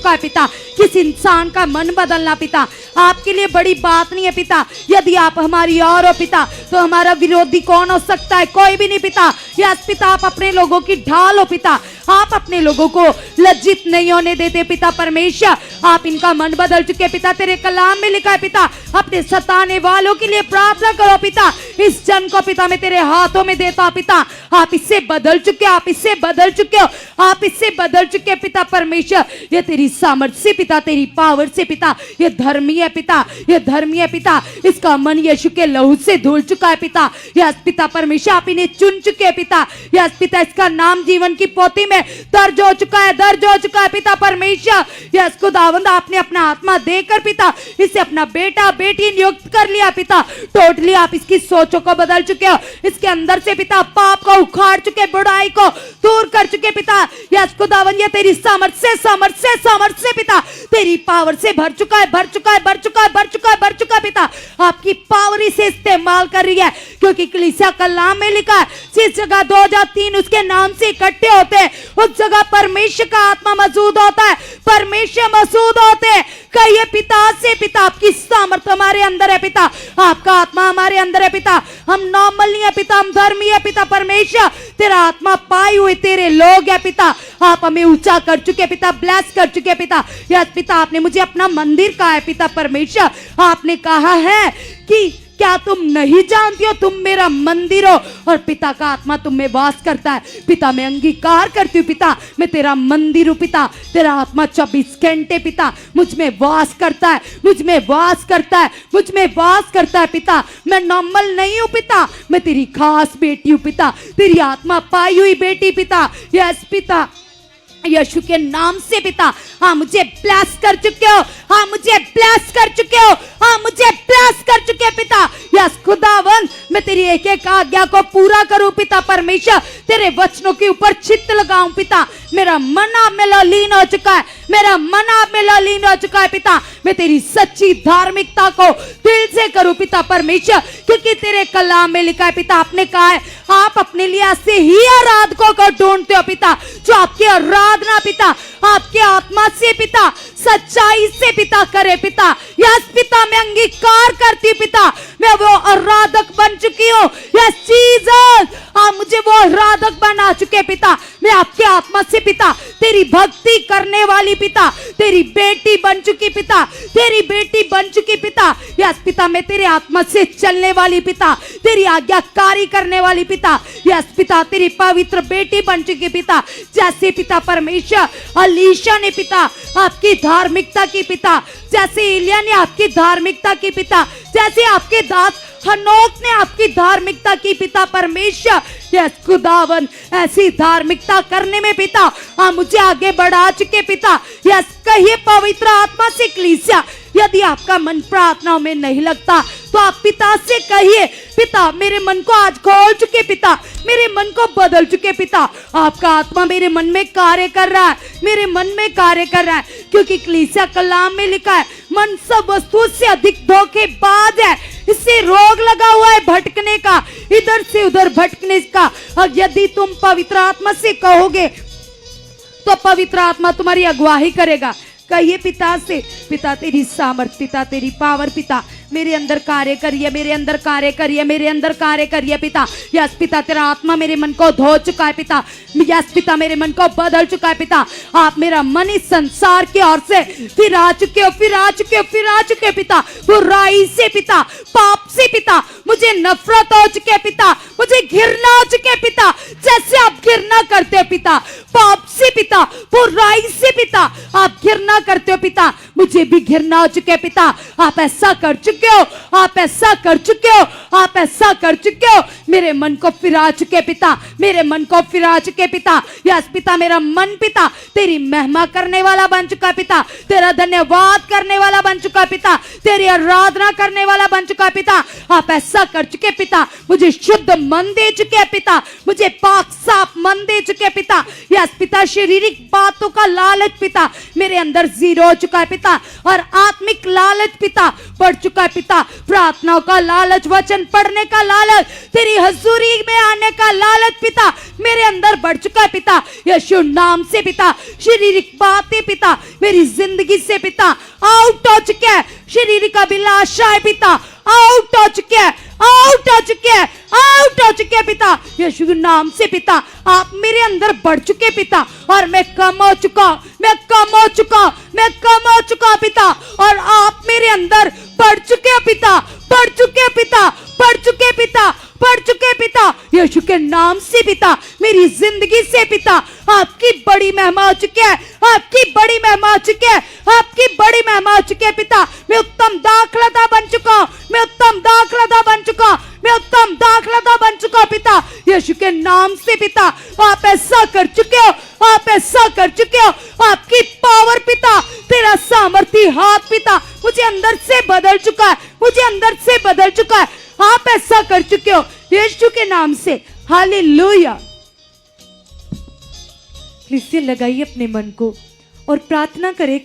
है पिता। किस इंसान का मन बदलना पिता आपके लिए बड़ी बात नहीं है पिता। यदि आप हमारी और हो पिता तो हमारा विरोधी कौन हो सकता है? कोई भी नहीं पिता। यस पिता आप अपने लोगों की ढाल हो पिता, आप अपने लोगों को लज्जित नहीं होने देते पिता परमेश्वर। आप इनका मन बदल चुके पिता, तेरे कलाम में लिखा है पिता अपने सताने वालों के लिए प्रार्थना करो पिता। इस जन को पिता मैं तेरे हाथों में देता हूं पिता, आप इससे बदल चुके हो, आप इससे बदल चुके हो, आप इससे बदल चुके पिता परमेश्वर। ये तेरी सामर्थ से पिता, तेरी पावर से पिता, ये धर्मी है पिता, ये धर्मी है पिता। इसका मन यीशु के लहू से धुल चुका है पिता। यस पिता परमेश्वर आप इन्हें चुन चुके हैं पिता। यस पिता इसका नाम जीवन की पोथी में में दर्ज हो चुका है, दर्ज हो चुका है पिता परमेश्वर। यस खुदावंद, आपने अपना आत्मा देकर पिता इसे अपना बेटा बेटी नियुक्त कर लिया पिता। टोटली आप इसकी सोचों को बदल चुके हो, इसके अंदर से पिता पाप को उखाड़ चुके, बुराई को दूर कर चुके पिता। यस खुदावंद, ये तेरी सामर्थ से पिता, तेरी पावर से भर चुका है, भर चुका है, भर चुका है, भर चुका है, भर चुका है पिता। आपकी पावर इसे इस्तेमाल कर रही है, क्योंकि कलीसिया कलाम में लिखा है जिस जगह 2 या 3 उसके नाम से इकट्ठे होते हैं उस जगह परमेश्वर का आत्मा मौजूद होता है, परमेश्वर मौजूद होते हैं। कहिए पिता से, पिता आपकी सामर्थ हमारे अंदर है पिता, आपका आत्मा हमारे अंदर है पिता। हम नॉर्मल नहीं है पिता, हम धर्मी है पिता परमेश्वर। तेरा आत्मा पाए हुए तेरे लोग है पिता। आप हमें ऊंचा कर चुके पिता, ब्लेस कर चुके पिता। यस पिता, आपने मुझे अपना मंदिर कहा है पिता परमेश्वर। आपने कहा है कि क्या तुम नहीं जानती हो तुम मेरा मंदिर हो और पिता का आत्मा तुम में वास करता है पिता। मैं अंगीकार करती हूँ पिता, मैं तेरा मंदिर हूँ पिता। तेरा आत्मा 24 घंटे पिता मुझ में वास करता है, मुझ में वास करता है, मुझ में वास करता है पिता। मैं नॉर्मल नहीं हूँ पिता, मैं तेरी खास बेटी हूँ पिता, तेरी आत्मा पाई हुई बेटी पिता। यस पिता, यीशु के नाम से पिता, हाँ मुझे ब्लेस कर चुके हो, हाँ मुझे ब्लेस कर चुके हो, हाँ मुझे ब्लेस कर चुके पिता। यस खुदावंद, मैं तेरी एक एक आज्ञा को पूरा करूं पिता परमेश्वर, तेरे वचनों के ऊपर चित्त लगाऊं पिता। मेरा मन आप में लीन हो चुका है, मेरा मन आप में लीन हो चुका है पिता। मैं तेरी सच्ची धार्मिकता को दिल से करूं पिता परमेश्वर, क्योंकि तेरे कलाम में लिखा है पिता, आपने कहा है आप अपने लिए ऐसे ही आराधकों को ढूंढते हो पिता जो आपकी आराधना पिता आपके आत्मा से पिता सच्चाई से पिता करे पिता। यस पिता, मैं अंगीकार करती हूँ पिता, मैं वो आराधक बन चुकी हूँ। यस जीसस, आप मुझे वो आराधक बना चुके पिता। मैं आपके आत्मा से पिता तेरी भक्ति करने वाली पिता, तेरी बेटी बन चुकी पिता, तेरी बेटी बन चुकी पिता। यस पिता, मैं तेरे आत्मा से चलने वाली पिता, तेरी आज्ञाकारी करने वाली पिता। यस पिता, तेरी पवित्र बेटी बन चुकी पिता। जैसे पिता परमेश्वर अलीशा ने पिता आपकी धार्मिकता की पिता, जैसे एलिया ने आपकी धार्मिकता की पिता, जैसे आपके दास हनोक ने आपकी धार्मिकता की पिता परमेश्वर। यस खुदावन, ऐसी धार्मिकता करने में पिता आप मुझे आगे बढ़ा चुके पिता। यस कहिए पवित्र आत्मा से कलीसिया, यदि आपका मन प्रार्थनाओं में नहीं लगता तो आप पिता से कहिए, पिता मेरे मन को आज खोल चुके पिता, मेरे मन को बदल चुके पिता। आपका आत्मा मेरे मन में कार्य कर रहा है, मेरे मन में कार्य कर रहा है, क्योंकि कलीसिया कलाम में लिखा है मन सब वस्तुओं से अधिक धोखेबाज है, इससे रोग लगा हुआ है भटकने का, इधर से उधर भटकने का। और यदि तुम पवित्र आत्मा से कहोगे तो पवित्र आत्मा तुम्हारी अगुवाही करेगा। कहिए पिता से, पिता तेरी सामर्थ, पिता तेरी पावर पिता मेरे अंदर कार्य करिए, मेरे अंदर कार्य करिए, मेरे अंदर कार्य करिए पिता। यस पिता, तेरा आत्मा मेरे मन को धो चुका है पिता। यस पिता, मेरे मन को बदल चुका है पिता। आप मेरा मन इस संसार की ओर से फिरा चुके हो, फिरा चुके हो, फिरा चुके हो पिता। बुराई से पिता, पाप से पिता मुझे नफरत हो चुके पिता, मुझे घृणा हो चुके पिता। जैसे आप घृणा करते हो पिता पाप से पिता, बुराई से पिता आप घृणा करते हो पिता, मुझे भी घृणा हो चुके पिता। आप ऐसा कर चुके हो, आप ऐसा कर चुके हो, आप ऐसा कर चुके हो। मेरे मन को फिरा चुके पिता, मेरे मन को फिरा चुके पिता। यस पिता, मेरा मन पिता तेरी महिमा करने वाला बन चुका पिता, तेरा धन्यवाद करने वाला बन चुका पिता, तेरी आराधना करने वाला बन चुका पिता। आप ऐसा कर चुके पिता, मुझे शुद्ध मन दे चुके पिता, मुझे पाक साफ मन दे चुके पिता। यस पिता, शारीरिक बातों का लालच पिता मेरे अंदर जीरो हो चुका है पिता, और आत्मिक लालच पिता बढ़ चुका है पिता। प्रार्थनाओं का लालच, वचन पढ़ने का लालच, तेरी हजूरी में आने का लालच पिता मेरे अंदर बढ़ चुका है पिता। यीशु नाम से पिता शारीरिक बातें पिता मेरी जिंदगी से पिता आउट हो चुके हैं। शारीरिक अभिलाषाएं पिता आउट हो चुके हैं, आउट हो चुके हैं, आउट हो चुके हैं पिता। यीशु नाम से पिता आप मेरे अंदर बढ़ चुके पिता, और मैं कम हो चुका, मैं कम हो चुका, मैं कम हो चुका पिता, और आप मेरे अंदर बढ़ चुके पिता, बढ़ चुके पिता, बढ़ चुके पिता, बढ़ चुके पिता। यीशु के नाम से पिता मेरी जिंदगी से पिता आपकी बड़ी महिमा हो चुकी है, आपकी बड़ी महिमा हो चुकी है, आपकी बड़ी महिमा हो चुकी है पिता। मैं उत्तम दाखलता बन चुका हूं, मैं उत्तम दाखलता बन चुका हूं, मैं उत्तम दाखलता बन चुका हूं पिता, यीशु के नाम से पिता। आप ऐसा कर चुके हो, आप ऐसा कर चुके हो। आपकी पावर पिता, तेरा सामर्थी हाथ पिता मुझे अंदर से बदल चुका है, मुझे अंदर से बदल चुका है। आप ऐसा कर चुके हो यीशु के नाम से। हालेलुया। इसलिए लगाइए अपने मन को और प्रार्थना करें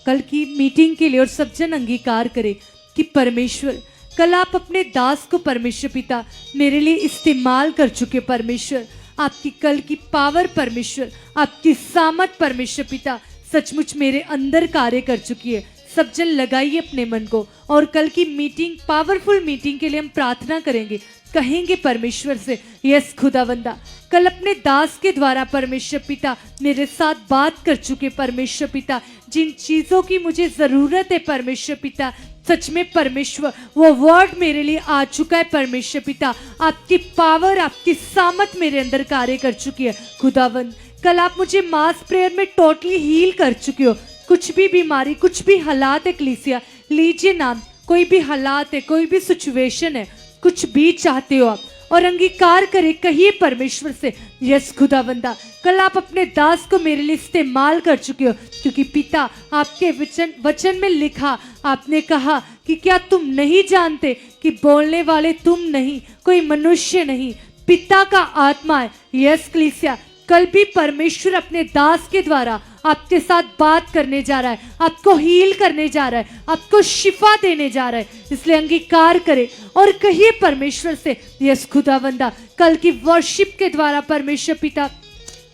कल की मीटिंग के लिए, और सब जन अंगीकार करें कि परमेश्वर कल आप अपने दास को परमेश्वर पिता मेरे लिए इस्तेमाल कर चुके। परमेश्वर आपकी कल की पावर परमेश्वर, आपकी सामर्थ परमेश्वर पिता सचमुच मेरे अंदर कार्य कर चुकी है। सब जन लगाइए अपने मन को, और कल की मीटिंग, पावरफुल मीटिंग के लिए हम प्रार्थना करेंगे, कहेंगे परमेश्वर से, यस खुदावंदा कल अपने दास के द्वारा परमेश्वर पिता मेरे साथ बात कर चुके परमेश्वर पिता, जिन चीज़ों की मुझे ज़रूरत है परमेश्वर पिता, सच में परमेश्वर वो वर्ड मेरे लिए आ चुका है परमेश्वर पिता। आपकी पावर, आपकी सामत मेरे अंदर कार्य कर चुकी है खुदावंद। कल आप मुझे मास प्रेयर में टोटली हील कर चुके हो। कुछ भी बीमारी, कुछ भी हालात है कलीसिया, लीजिए नाम, कोई भी हालात है, कोई भी सिचुएशन है, कुछ भी चाहते हो आप, और अंगीकार करें, कहिए परमेश्वर से, यस खुदावंदा कल आप अपने दास को मेरे लिए इस्तेमाल कर चुके हो, क्योंकि पिता आपके वचन में लिखा, आपने कहा कि क्या तुम नहीं जानते कि बोलने वाले तुम नहीं, कोई मनुष्य नहीं, पिता का आत्मा है। यस कलीसिया, कल भी परमेश्वर अपने दास के द्वारा आपके साथ बात करने जा रहा है, आपको हील करने जा रहा है, आपको शिफा देने जा रहा है। इसलिए अंगीकार करें और कहिए परमेश्वर से, यस खुदावंदा कल की वर्शिप के द्वारा परमेश्वर पिता,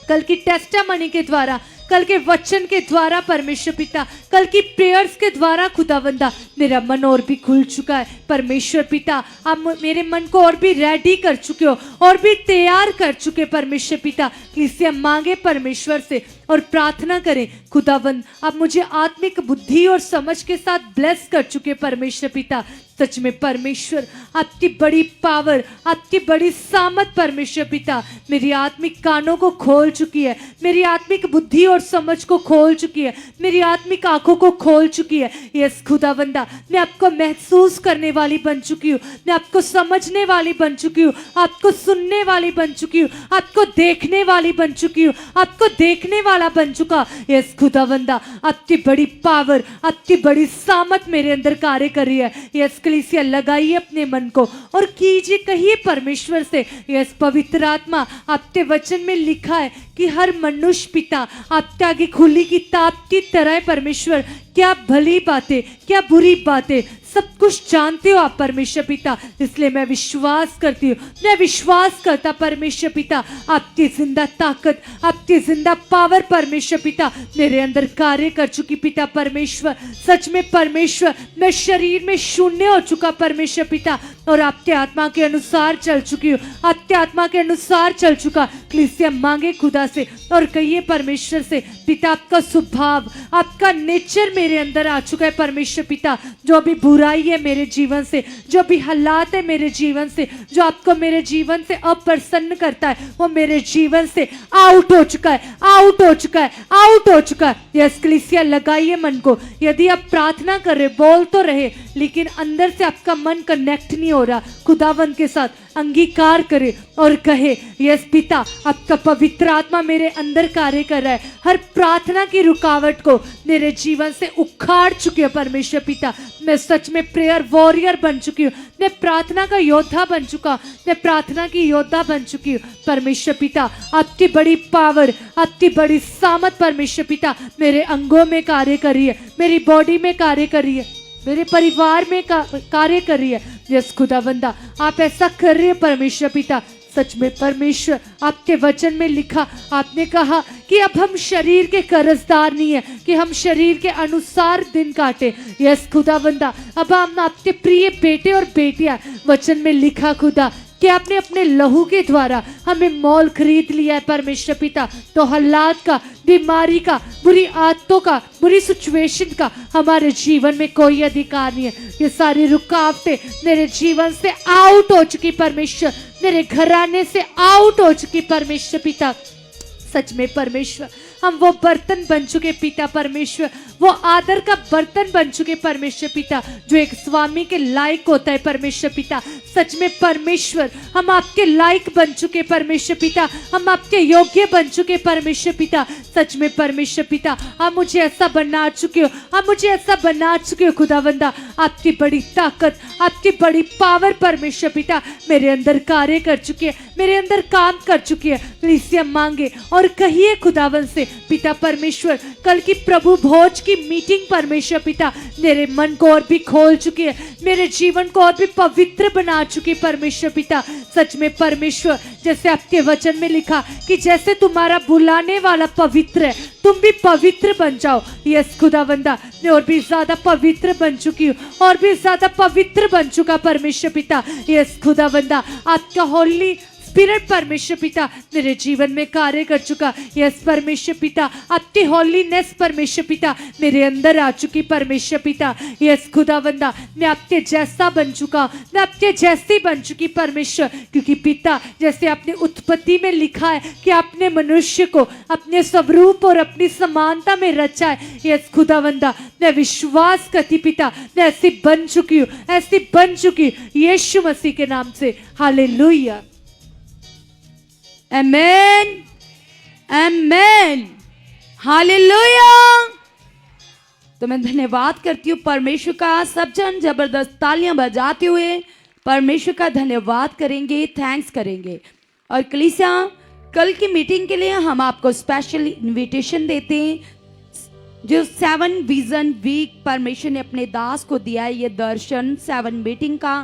कल की टेस्टामनी के द्वारा, कल के वचन के द्वारा परमेश्वर पिता, कल की प्रेयर्स के द्वारा खुदावंदा मेरा मन और भी खुल चुका है परमेश्वर पिता। आप मेरे मन को और भी रेडी कर चुके हो, और भी तैयार कर चुके परमेश्वर पिता। इसलिए मांगे परमेश्वर से और प्रार्थना करें, खुदावंद आप मुझे आत्मिक बुद्धि और समझ के साथ ब्लेस कर चुके परमेश्वर पिता। सच में परमेश्वर आपकी बड़ी पावर, आपकी बड़ी सामत परमेश्वर पिता मेरी आत्मिक कानों को खोल चुकी है, मेरी आत्मिक बुद्धि और समझ को खोल चुकी है, मेरी आत्मिक आंखों को खोल चुकी है। यस खुदावंदा मैं आपको महसूस करने वाली बन चुकी हूँ, मैं आपको समझने वाली बन चुकी हूँ, आपको सुनने वाली बन चुकी हूँ, आपको देखने वाली बन चुकी हूँ, आपको देखने वाला बन चुका। यस खुदावंदा आपकी बड़ी पावर, आपकी बड़ी सामत मेरे अंदर कार्य कर रही है। यस कलीसिया, लगाइए अपने मन को और कीजिए, कहिए परमेश्वर से, यस पवित्र आत्मा आपके वचन में लिखा है कि हर मनुष्य पिता आपके आगे खुली किताब की तरह है परमेश्वर। क्या भली बातें, क्या बुरी बातें, सब कुछ जानते हो आप परमेश्वर पिता। इसलिए मैं विश्वास करती हूँ, मैं विश्वास करता परमेश्वर पिता आपकी जिंदा ताकत, आपकी जिंदा पावर परमेश्वर पिता मेरे अंदर कार्य कर चुकी पिता परमेश्वर। सच में परमेश्वर मैं शरीर में शून्य हो चुका परमेश्वर पिता, और आपके आत्मा के अनुसार चल चुकी हूँ, आपके आत्मा के अनुसार चल चुका। कलीसिया मांगे खुदा से और कहिए परमेश्वर से, पिता आपका स्वभाव, आपका नेचर मेरे अंदर आ चुका है परमेश्वर पिता। जो भी बुराई है मेरे जीवन से, जो भी हालात है मेरे जीवन से, जो आपको मेरे जीवन से अप्रसन्न करता है, वो मेरे जीवन से आउट हो चुका है, आउट हो चुका है, आउट हो चुका है। यस कलीसिया, लगाइए मन को। यदि आप प्रार्थना कर रहे, बोल तो रहे, लेकिन अंदर से आपका मन कनेक्ट नहीं हो रहा खुदावंद के साथ, अंगीकार करे और कहे, यस पिता आपका पवित्र आत्मा मेरे अंदर कार्य कर रहा है। हर प्रार्थना की रुकावट को मेरे जीवन से उखाड़ चुकी है परमेश्वर पिता। मैं सच में प्रेयर वॉरियर बन चुकी हूँ, मैं प्रार्थना का योद्धा बन चुका, मैं प्रार्थना की योद्धा बन चुकी हूँ परमेश्वर पिता। आपकी बड़ी पावर, आपकी बड़ी सामत परमेश्वर पिता मेरे अंगों में कार्य कर रही है, मेरी बॉडी में कार्य कर रही है, मेरे परिवार में कार्य कर रही है। यस खुदावंदा आप ऐसा कर रहे हैं परमेश्वर पिता। सच में परमेश्वर आपके वचन में लिखा, आपने कहा कि अब हम शरीर के कर्जदार नहीं है कि हम शरीर के अनुसार दिन काटे। यस खुदावंदा अब हम आपके प्रिय बेटे और बेटियां, वचन में लिखा खुदा कि आपने अपने लहू के द्वारा हमें मोल खरीद लिया है परमेश्वर पिता। तो हालात का, बीमारी का, बुरी आदतों का, बुरी सिचुएशन का हमारे जीवन में कोई अधिकार नहीं है। ये सारी रुकावटें मेरे जीवन से आउट हो चुकी परमेश्वर, मेरे घराने से आउट हो चुकी परमेश्वर पिता। सच में परमेश्वर हम वो बर्तन बन चुके पिता परमेश्वर, वो आदर का बर्तन बन चुके परमेश्वर पिता, जो एक स्वामी के लायक होता है परमेश्वर पिता। सच में परमेश्वर, हम आपके लायक बन चुके परमेश्वर पिता, हम आपके योग्य बन चुके परमेश्वर पिता। सच में परमेश्वर पिता, आप मुझे ऐसा बना चुके हो, आप मुझे ऐसा बना चुके हो खुदावंदा। आपकी बड़ी ताकत, आपकी बड़ी पावर परमेश्वर पिता मेरे अंदर कार्य कर चुकी है, मेरे अंदर काम कर चुकी है। कलीसिया मांगे और कहिए खुदावंद से, पिता परमेश्वर कल की प्रभु भोज की मीटिंग परमेश्वर पिता मेरे मन को और भी खोल चुकी है, मेरे जीवन को और भी पवित्र बना चुकी परमेश्वर पिता। सच में परमेश्वर, जैसे आपके वचन में लिखा कि जैसे तुम्हारा बुलाने वाला पवित्र है, तुम भी पवित्र बन जाओ। यस खुदावंदा, मैं और भी ज्यादा पवित्र बन चुकी हूँ, और भी ज्यादा पवित्र बन चुका परमेश्वर पिता। यस खुदावंदा, आपका होली स्पिरिट परमेश्वर पिता मेरे जीवन में कार्य कर चुका। यस परमेश्वर पिता, आपकी होलीनेस परमेश्वर पिता मेरे अंदर आ चुकी परमेश्वर पिता। यस खुदावंदा, मैं आपके जैसा बन चुका, मैं आपके जैसी बन चुकी परमेश्वर, क्योंकि पिता जैसे आपने उत्पत्ति में लिखा है कि आपने मनुष्य को अपने स्वरूप और अपनी समानता में रचा है। यस खुदावंदा, मैं विश्वास करती पिता, मैं ऐसी बन चुकी हूँ, ऐसी बन चुकी यीशु मसीह के नाम से। हालेलुया, आमेन, आमेन, हालेलुया। तो मैं धन्यवाद करती हूँ परमेश्वर का। सब जन जबरदस्त तालियां बजाते हुए परमेश्वर का धन्यवाद करेंगे, थैंक्स करेंगे। और कलीसिया, कल की मीटिंग के लिए हम आपको स्पेशल इनविटेशन देते हैं। जो 7 विजन वीक परमेश्वर ने अपने दास को दिया है, ये दर्शन 7 मीटिंग का,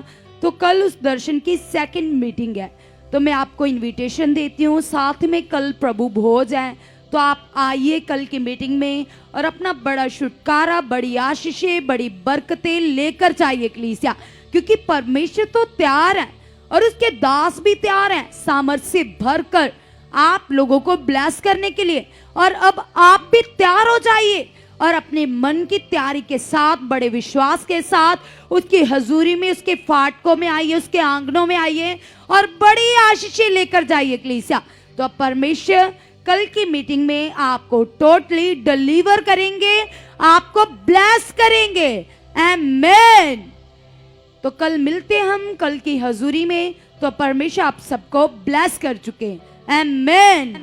तो कल उस दर्शन की 2nd मीटिंग है। तो मैं आपको इनविटेशन देती हूँ। साथ में कल प्रभु भोज है, तो आप आइए कल की मीटिंग में और अपना बड़ा छुटकारा, बड़ी आशीषें, बड़ी बरकतें लेकर जाइए कलीसिया, क्योंकि परमेश्वर तो तैयार है और उसके दास भी तैयार हैं सामर्थ्य से भरकर आप लोगों को ब्लेस करने के लिए। और अब आप भी तैयार हो जाइए और अपने मन की तैयारी के साथ, बड़े विश्वास के साथ उसकी हजूरी में, उसके फाटकों में आइए, उसके आंगनों में आइए और बड़ी आशीषें लेकर जाइए कलीसिया। तो अब परमेश्वर कल की मीटिंग में आपको टोटली डिलीवर करेंगे, आपको ब्लेस करेंगे। आमेन। तो कल मिलते हम कल की हजूरी में। तो परमेश्वर आप सबको ब्लेस कर चुके हैं। आमेन।